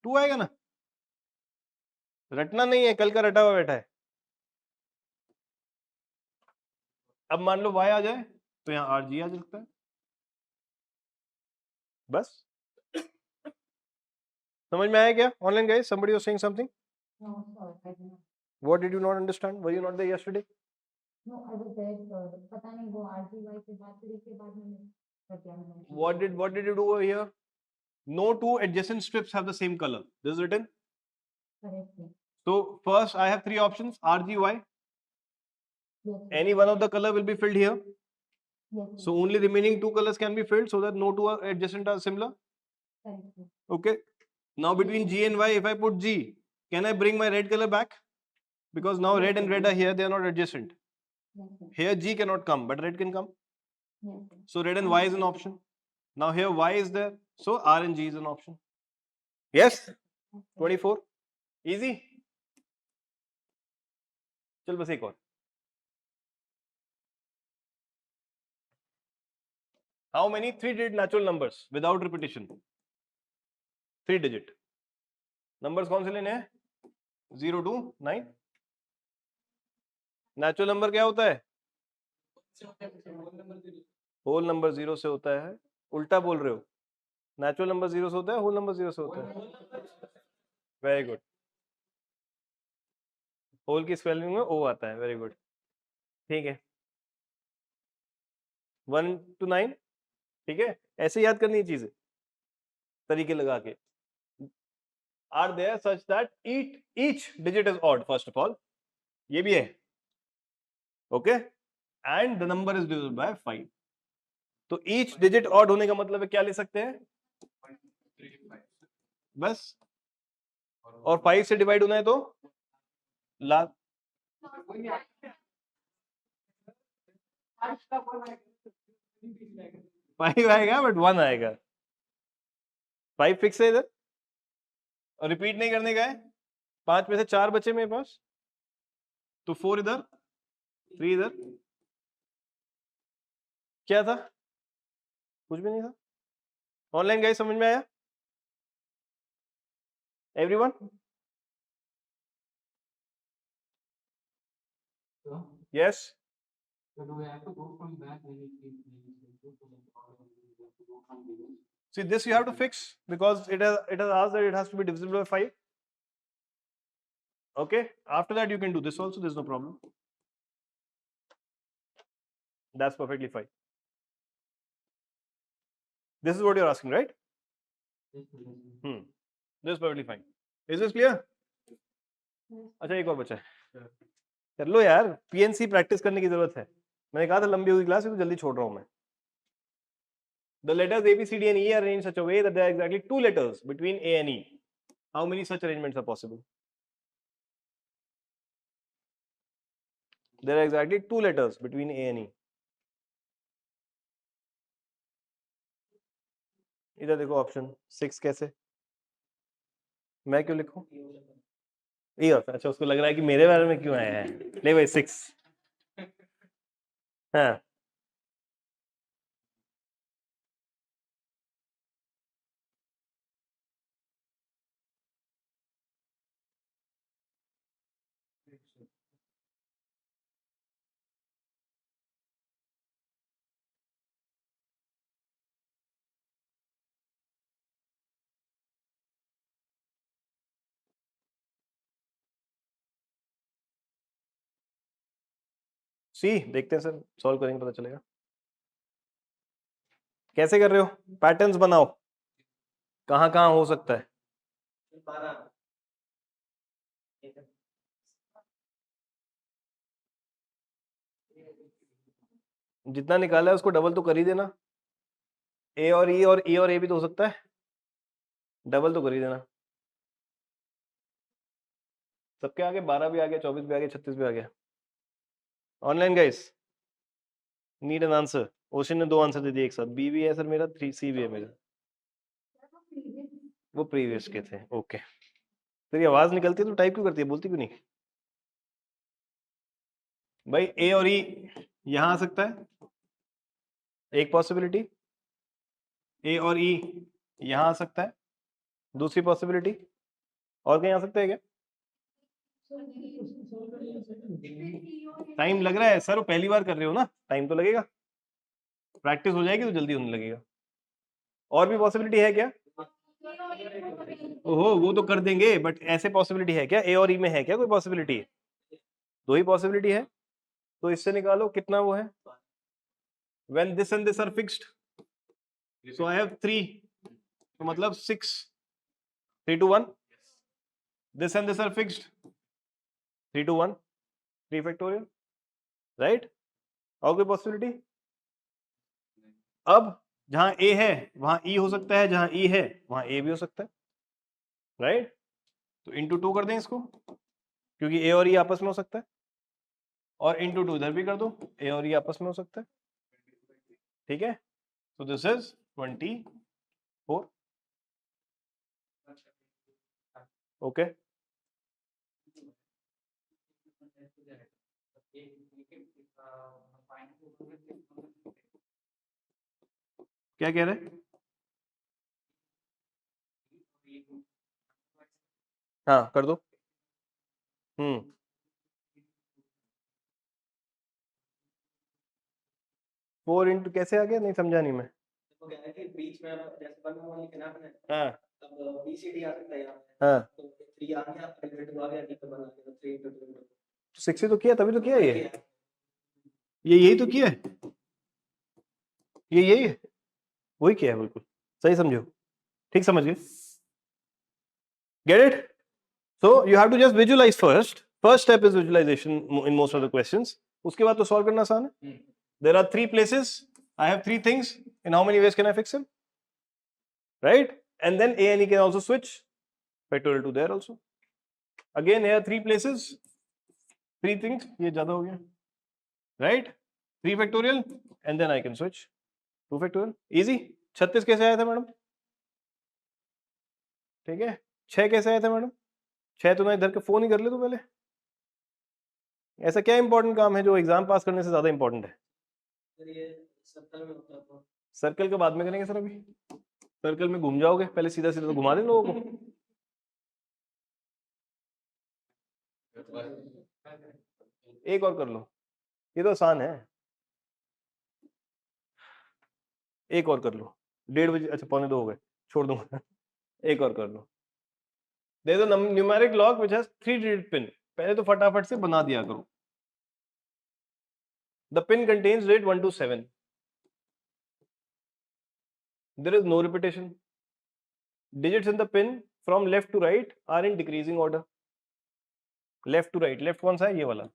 2 आएगा ना। रटना नहीं है, कल का रटा हुआ बैठा है। अब मान लो Y आ जाए तो यहाँ RG आ सकता है, बस। समझ में आया क्या? Online guys, somebody was saying something. No, sir, I did not. What did you not understand? Were you not there yesterday? No, I was there, sir. पता नहीं वो RGY के बाद फिर इसके बाद मैंने कर दिया मैंने। What did you do over here? No two adjacent strips have the same color. This is written. Correct, sir. So first I have 3 options, RGY. Yes, sir. Any one of the color will be filled here. Yes, So only remaining two colors can be filled so that no two adjacent are similar. correct, sir. Okay. Now between G and Y, if I put G, can I bring my red color back? Because now red and red are here, they are not adjacent. Yes, sir. Here G cannot come, but red can come. Yes, sir. So red and Y is an option. Now here Y is there, so R and G is an option. Yes. Yes, sir. 24. Easy. चल बस एक और. How many 3-digit natural numbers without repetition? 3 digit. Numbers कौन से लेने हैं? 0 to 9. Natural number क्या होता है? Whole number 0 से होता है. उल्टा बोल रहे हो. Natural number 0 से होता है, whole number 0 से होता है. Very good. Whole की spelling में O आता है. Very good. ठीक है. 1 to 9. ठीक है. ऐसे याद करनी है चीजें. तरीके लगा के. Are there such that each digit is odd first of all. ये भी है. Okay. And the number is divisible by 5. तो each digit odd होने का मतलब है क्या ले सकते हैं? बस. और 5 से डिवाइड होना है तो लास्ट 5 आएगा बट 1 आएगा. 5 फिक्स है इधर और रिपीट नहीं करने का है. 5 में से 4 बचे मेरे पास तो 4 इधर 3 इधर. क्या था? कुछ भी नहीं था. ऑनलाइन गाइस समझ में आया? Everyone? So, yes. so do we have to go from back when it is go to the bottom, we have to go from beginning? See, this you have to fix because it has asked that it has to be divisible by 5. Okay. After that you can do this also. There's no problem. That's perfectly fine. This is what you're asking, right? Yes, sir. This is perfectly fine. Is this clear? अच्छा एक और बचा है. कर लो यार. PNC practice करने की जरूरत है. मैंने कहा था लंबी होगी क्लास, तो जल्दी छोड़ रहा हूं मैं. The letters A, B, C, D and E are arranged in such a way that there are exactly 2 letters between A and E. How many such arrangements are possible? There are exactly 2 letters between A and E. इधर देखो option 6 कैसे. मैं क्यों लिखूं? ये होता है. अच्छा उसको लग रहा है कि मेरे बारे में क्यों आया है. नहीं भाई 6. हाँ. सी देखते हैं सर. सॉल्व करेंगे पता चलेगा. कैसे कर रहे हो? पैटर्न्स बनाओ. कहाँ कहाँ हो सकता है. जितना निकाला है उसको डबल तो कर ही देना. ए और ई और ई और ए भी तो हो सकता है. डबल तो कर ही देना. सबके आगे 12 भी आ गया, 24 भी आ गया, 36 भी आ गया. Online guys need an answer. Ocean ने 2 आंसर दे दिए एक साथ. बी भी है सर मेरा, 3C भी है मेरा. वो प्रीवियस के थे. ओके. तेरी आवाज निकलती है तो टाइप क्यों करती है, बोलती क्यों नहीं? भाई ए और ई यहां आ सकता है, एक पॉसिबिलिटी. ए और ई यहां आ सकता है, दूसरी पॉसिबिलिटी. और कहीं आ सकता है क्या? टाइम लग रहा है सर, वो पहली बार कर रहे हो ना, टाइम तो लगेगा. प्रैक्टिस हो जाएगी तो जल्दी होने लगेगा. और भी पॉसिबिलिटी है क्या? ओहो वो तो कर देंगे, बट ऐसे पॉसिबिलिटी है क्या? ए और ई में है क्या कोई पॉसिबिलिटी? 2 ही पॉसिबिलिटी है. तो इससे निकालो कितना वो है. When this and this are fixed, so I have 3. तो मतलब 6. 3 to 1. This and this are fixed. 3 to 1. 3 factorial. Right? और कोई पॉसिबिलिटी? अब जहां ए है वहां ई हो सकता है, जहां ई है वहां ए भी हो सकता है, राइट? तो इंटू 2 कर दें इसको, क्योंकि ए और ई आपस में हो सकता है, और इंटू 2 इधर भी कर दो, ए और ई आपस में हो सकता है, ठीक है? तो दिस इज 24, ओके? क्या कह रहे हैं? हाँ कर दो। 4 इंटू कैसे आ गया, नहीं समझा नहीं मैं। तो क्या है कि बीच में अब जैसे 1 1 लिखना है आपने, हाँ तब BCD आ सकता है यहाँ पे। हाँ, तो 3 आ गया, फिर 2 आ गया, D पे बना के 3 into 2 into 2। तो 6 ही तो किया, तभी तो किया ये यही तो किया है, ये यही है, वही किया है, बिल्कुल सही समझो, ठीक समझ गए? Get it? So you have to just visualise first step is visualisation in most of the questions, उसके बाद तो सॉल्व करना आसान है। There are 3 places, I have 3 things, in how many ways can I fix them, right? And then a and e can also switch factorial to there also. Again here 3 places, 3 things, ये ज्यादा हो गया, right? 3 factorial and then I can switch 2 factorial, easy. 36 कैसे आया था madam? ठीक है, 6 कैसे आया था मैडम? 6 तो ना इधर के फोन ही कर ले तो पहले। ऐसा क्या इंपॉर्टेंट काम है जो एग्जाम पास करने से ज्यादा इंपॉर्टेंट है? फिर ये सर्कल में होता है तो सर्कल के बाद में करेंगे सर, अभी सर्कल में घूम जाओगे, पहले सीधा सीधा तो घुमा दें लोगों को। एक और कर लो, ये तो आसान है, एक और कर लो। 1:30 बजे, अच्छा 1:45 हो गए, छोड़ दूंगा। एक और कर लो। There is a numeric lock which has 3-digit pin. पहले तो फटाफट से बना दिया करो। The pin contains date 1 to 7. There is no repetition. Digits in the pin from left to right are in decreasing order. Left to right, left कौन सा है? ये वाला।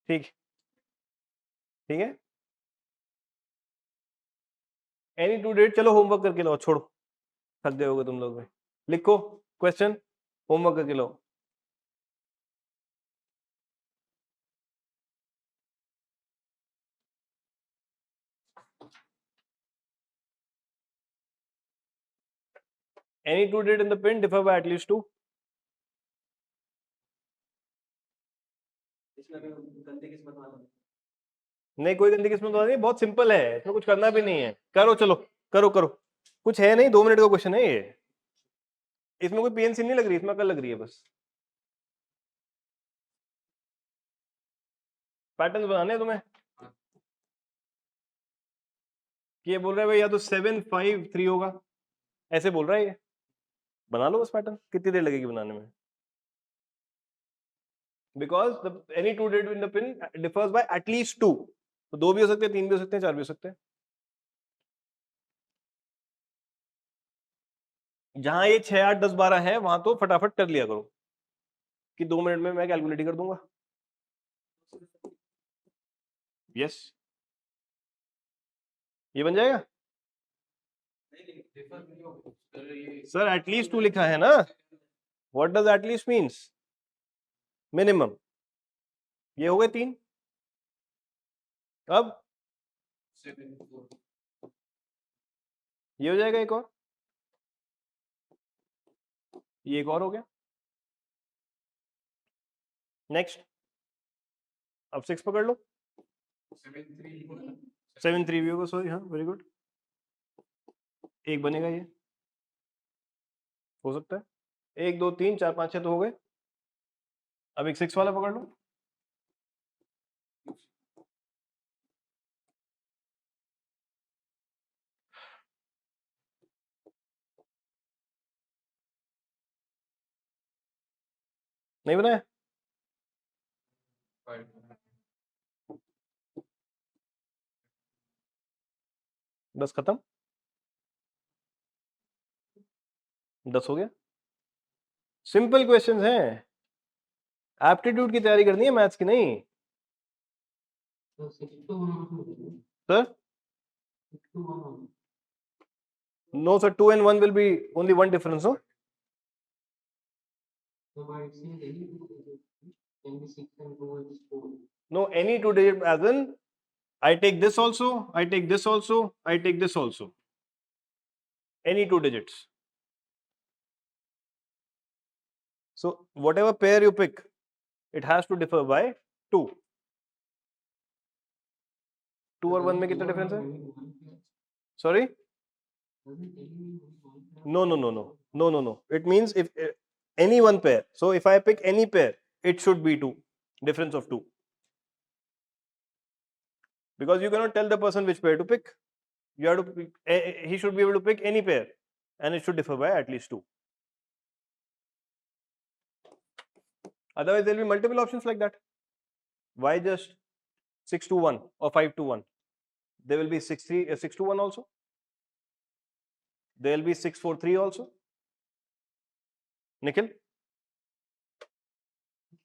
ठीक, ठीक है। Any two date, चलो होमवर्क करके लो, छोड़ो, थक गए होगे तुम लोग। लिखो क्वेश्चन, होमवर्क करके लो। Any two date in the pin differ by at least 2. इसमें भी गलती किस्मत वाला है। नहीं कोई गंदी किस्मत वाला नहीं, बहुत सिंपल है, इसमें कुछ करना भी नहीं है। करो, चलो करो करो, कुछ है नहीं, 2 मिनट का क्वेश्चन है ये, इसमें कोई पीएनसी नहीं लग रही, इसमें कल लग रही है बस। पैटर्न बनाने हैं तुम्हें, कि ये बोल रहा है भाई या तो 7-5-3 होगा, ऐसे बोल रहा है ये, बना लो बस पैटर्न, कितनी देर लगेगी बनाने में? Because any two date in the pin differs by at least 2, तो 2 भी हो सकते हैं, 3 भी हो सकते हैं, 4 भी हो सकते हैं। जहां ये 6, 8, 10, 12 है वहां तो फटाफट कर लिया करो, कि 2 मिनट में मैं कैलकुलेट कर दूंगा। यस, ये बन जाएगा सर, एटलीस्ट 2 लिखा है ना, what does at least means? Minimum. ये हो गए 3, अब ये हो जाएगा एक और, ये एक और हो गया। नेक्स्ट, अब 6 पकड़ लो, 7-3 भी होगा, सॉरी, हाँ वेरी गुड, एक बनेगा, ये हो सकता है, 1 2 3 4 5 6 तो हो गए, अब एक 6 वाला पकड़ लो, नहीं बनाया? बस खत्म, 10 हो गया। सिंपल क्वेश्चंस हैं, एप्टीट्यूड की तैयारी करनी है, मैथ्स की नहीं। So 6 to 1 also will be. Sir 6 to 1 also. No sir, 2 and 1 will be only one difference, no? So by it says any two digits can be 6 and 2 is 4. No, any two digit, as in I take this also, I take this also, I take this also. Any two digits. So whatever pair you pick, it has to differ by 2. 2 और 1 में कितना difference है? Sorry? No, no, no, no, no, no, no. It means if any one pair. So if I pick any pair, it should be 2. Difference of 2. Because you cannot tell the person which pair to pick. You have to pick, he should be able to pick any pair, and it should differ by at least 2. Otherwise, there will be multiple options like that. Why just 6 to 1 or 5 to 1? There will be 6 to 1 also. There will be 6 4 3 also. Nikhil?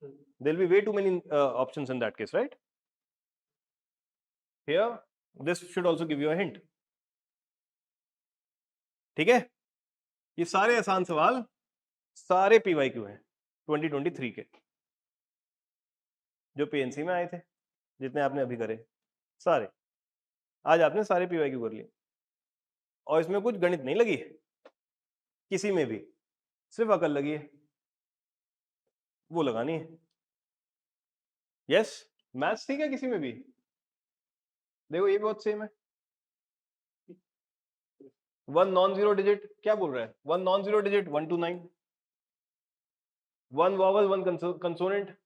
There will be way too many options in that case, right? Here, this should also give you a hint. ठीक है? ये सारे आसान सवाल सारे PYQ हैं 2023 के, जो PNC में आए थे, जितने आपने अभी करे सारे, आज आपने सारे PYQ कर लिए, और इसमें कुछ गणित नहीं लगी है किसी में भी, सिर्फ अकल लगी है, वो लगानी है। यस, मैथ्स ठीक है किसी में भी। देखो ये बहुत सेम है। 1 नॉन जीरो डिजिट क्या बोल रहा है? 1 non zero digit 1 to 9, 1 vowel 1 consonant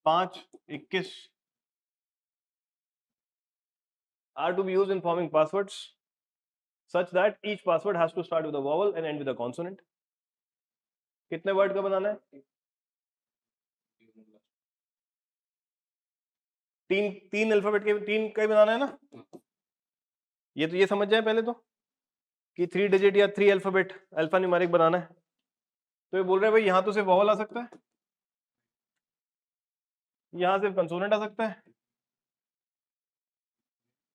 5 21 are to be used in forming passwords such that each password has to start with a vowel and end with a consonant. कितने word का बनाना है? तीन alphabet के, 3 का ही बनाना है ना? ये तो ये समझ जाए पहले तो कि 3 डिजिट या 3 अल्फाबेट अल्फा न्यूमेरिक बनाना है। तो ये बोल रहे हैं भाई यहां तो सिर्फ वॉवल आ सकता है, यहां सिर्फ कंसोनेंट आ सकता है,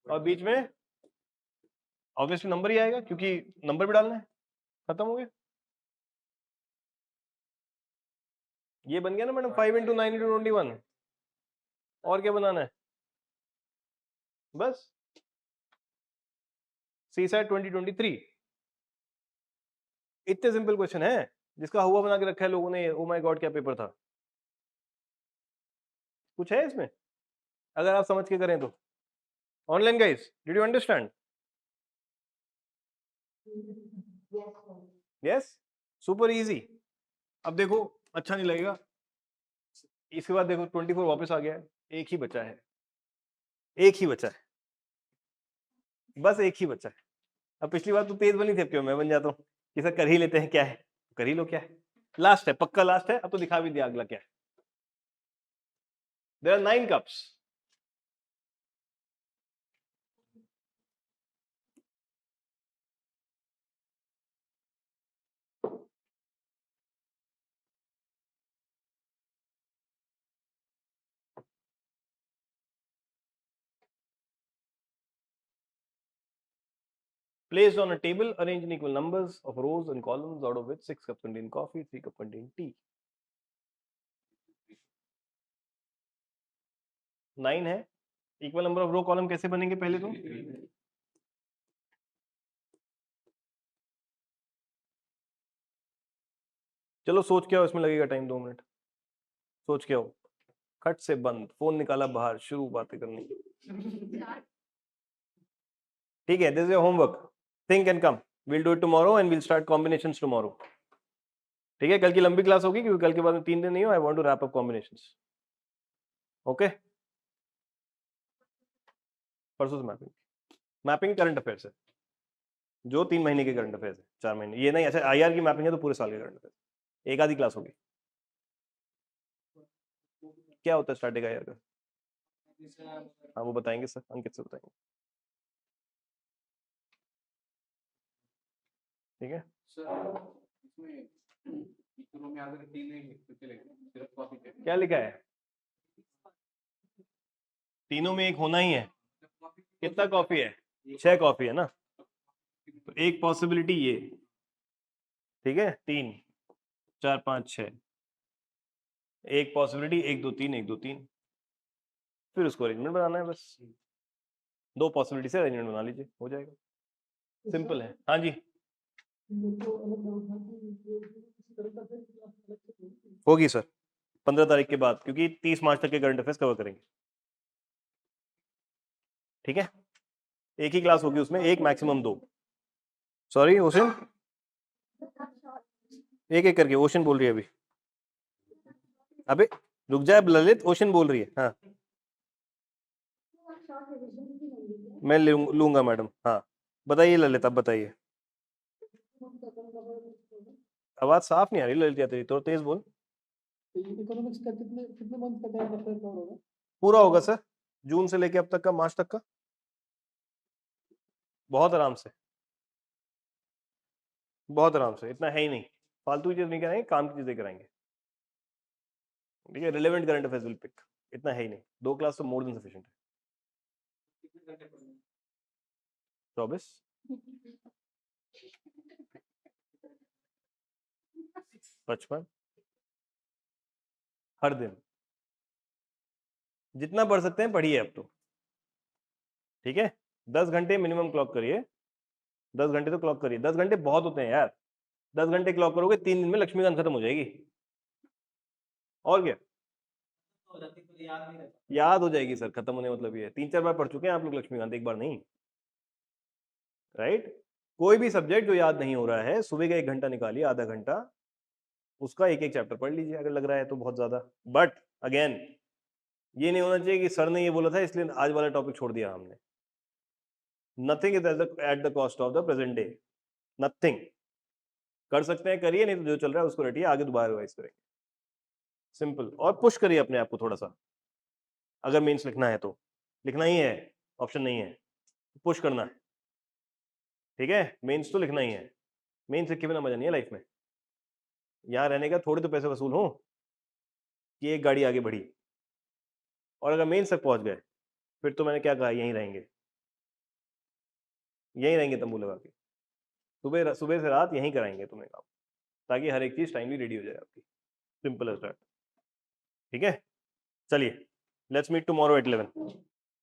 और बीच में ऑब्वियसली नंबर ही आएगा क्योंकि नंबर भी डालना है। खत्म हो गया। ये बन गया ना मैडम 5 into 9 into 21। और क्या बनाना है? बस CSAT 2023। इतने सिंपल क्वेश्चन है जिसका हुआ बना के रखा है लोगों ने। ओ माय गॉड क्या पेपर था। कुछ है इसमें अगर आप समझ के करें तो। Online guys, did you understand? Yes, sir. Yes, super easy. अब देखो अच्छा नहीं लगेगा, इसके बाद देखो 24 वापस आ गया है, एक ही बचा है, एक ही बचा है, बस एक ही बचा है। अब पिछली बार तो तेज बनी थी, अब क्यों मैं बन जाता हूँ कि सर कर ही लेते हैं, क्या है कर ही लो, क्या है, लास्ट है, पक्का लास्ट है। अब तो दिखा भी दिया अगला क्या है। There are 9 cups. Placed on a table arranged in equal numbers of rows and columns, out of which 6 cups contain coffee, 3 cups contain tea. 9 है। Equal number of row column कैसे बनेंगे पहले तो? चलो सोच के आओ, इसमें लगेगा टाइम 2 मिनट। सोच के आओ, खट से बंद, फोन निकाला बाहर, शुरू बातें करनी। ठीक है, this is your homework, think and come, will do it tomorrow and will start combinations tomorrow. ठीक है, कल की लंबी क्लास होगी क्योंकि कल के बाद में 3 दिन नहीं हो। I want to wrap up combinations. Okay, परसों से मैपिंग करंट अफेयर्स है, जो 3 महीने के करंट अफेयर्स है, 4 महीने ये नहीं। अच्छा आईआर की मैपिंग है तो पूरे साल के करंट अफेयर्स, एक आधी क्लास होगी। क्या होता है स्टैटिक आईआर का? हाँ वो बताएंगे सर, अंकित से बताएंगे। ठीक है, उसमें टीचरों में अगर 3 नहीं लिख चलेगा, सिर्फ कॉपी पे क्या लिखा है? तीनों में एक होना ही है। कितना कॉपी है? 6 कॉपी है ना, तो एक पॉसिबिलिटी ये, ठीक है, 3 4 5 6, एक पॉसिबिलिटी 1 2 3 1 2 3, फिर उसको अरेंजमेंट बनाना है बस। 2 पॉसिबिलिटी से अरेंजमेंट बना लीजिए, हो जाएगा, सिंपल है। हाँ जी, होगी सर 15 तारीख के बाद, क्योंकि 30 मार्च तक के करंट अफेयर्स कवर करेंगे, ठीक है। एक ही क्लास होगी उसमें, एक मैक्सिमम 2। सॉरी ओशन, एक एक करके ओशन बोल रही है अभी। अबे रुक जाए ललित, ओशन बोल रही है। हाँ मैं लूंगा मैडम। हाँ बताइए ललित, अब बताइए। आवाज साफ नहीं आ रही ललित, तेरी तो तेज बोल। इकोनॉमिक्स का कितने मंथ का टाइम अफेयर कवर होगा? पूरा होगा सर, जून से लेके अब तक का, मार्च तक का, बहुत आराम से, बहुत आराम से। इतना है ही नहीं, फालतू चीज नहीं कराएंगे, काम की चीजें कराएंगे, ठीक है। Relevant current affairs will pick, इतना है ही नहीं। 2 क्लास तो मोर देन सफिशिएंट है। कितने घंटे पढ़ने? 24 55 हर दिन, जितना पढ़ सकते हैं पढ़िए अब तो, ठीक है। 10 घंटे मिनिमम क्लॉक करिए, 10 घंटे तो क्लॉक करिए। 10 घंटे बहुत होते हैं यार, 10 घंटे क्लॉक करोगे 3 दिन में लक्ष्मीकांत खत्म हो जाएगी, और क्या। हो जाती है, याद नहीं रहता। याद हो जाएगी सर, खत्म होने मतलब ये है, 3 4 बार पढ़ चुके हैं आप लोग लक्ष्मीकांत, एक बार नहीं, राइट। कोई भी सब्जेक्ट जो याद नहीं हो रहा है, सुबह का 1 घंटा निकालिए, आधा घंटा, उसका एक एक चैप्टर पढ़ लीजिए अगर लग रहा है तो बहुत ज्यादा। बट अगेन ये नहीं होना चाहिए कि सर ने ये बोला था इसलिए आज वाला टॉपिक छोड़ दिया हमने। Nothing is at the cost of the present day, nothing. कर सकते हैं करिए, नहीं तो जो चल रहा है उसको रटिए, आगे दोबारा रिवाइज करेंगे, सिंपल। और पुश करिए अपने आप को थोड़ा सा, अगर मेंस लिखना है तो, लिखना ही है, ऑप्शन नहीं है, पुश करना है, ठीक है। मेंस तो लिखना ही है, मेंस लिखे बिना मजा नहीं है लाइफ में। यहाँ रहने का थोड़े तो पैसे वसूल हो कि एक गाड़ी आगे बढ़ी, और अगर मेंस तक पहुंच गए फिर तो मैंने क्या कहा, यहीं रहेंगे, यहीं रहेंगे तंबू लगा के, सुबह सुबह से रात यहीं कराएंगे तुम्हें काम, ताकि हर एक चीज टाइमली रेडी हो जाए आपकी, सिंपल एज दैट, ठीक है। चलिए लेट्स मीट टुमारो एट 11।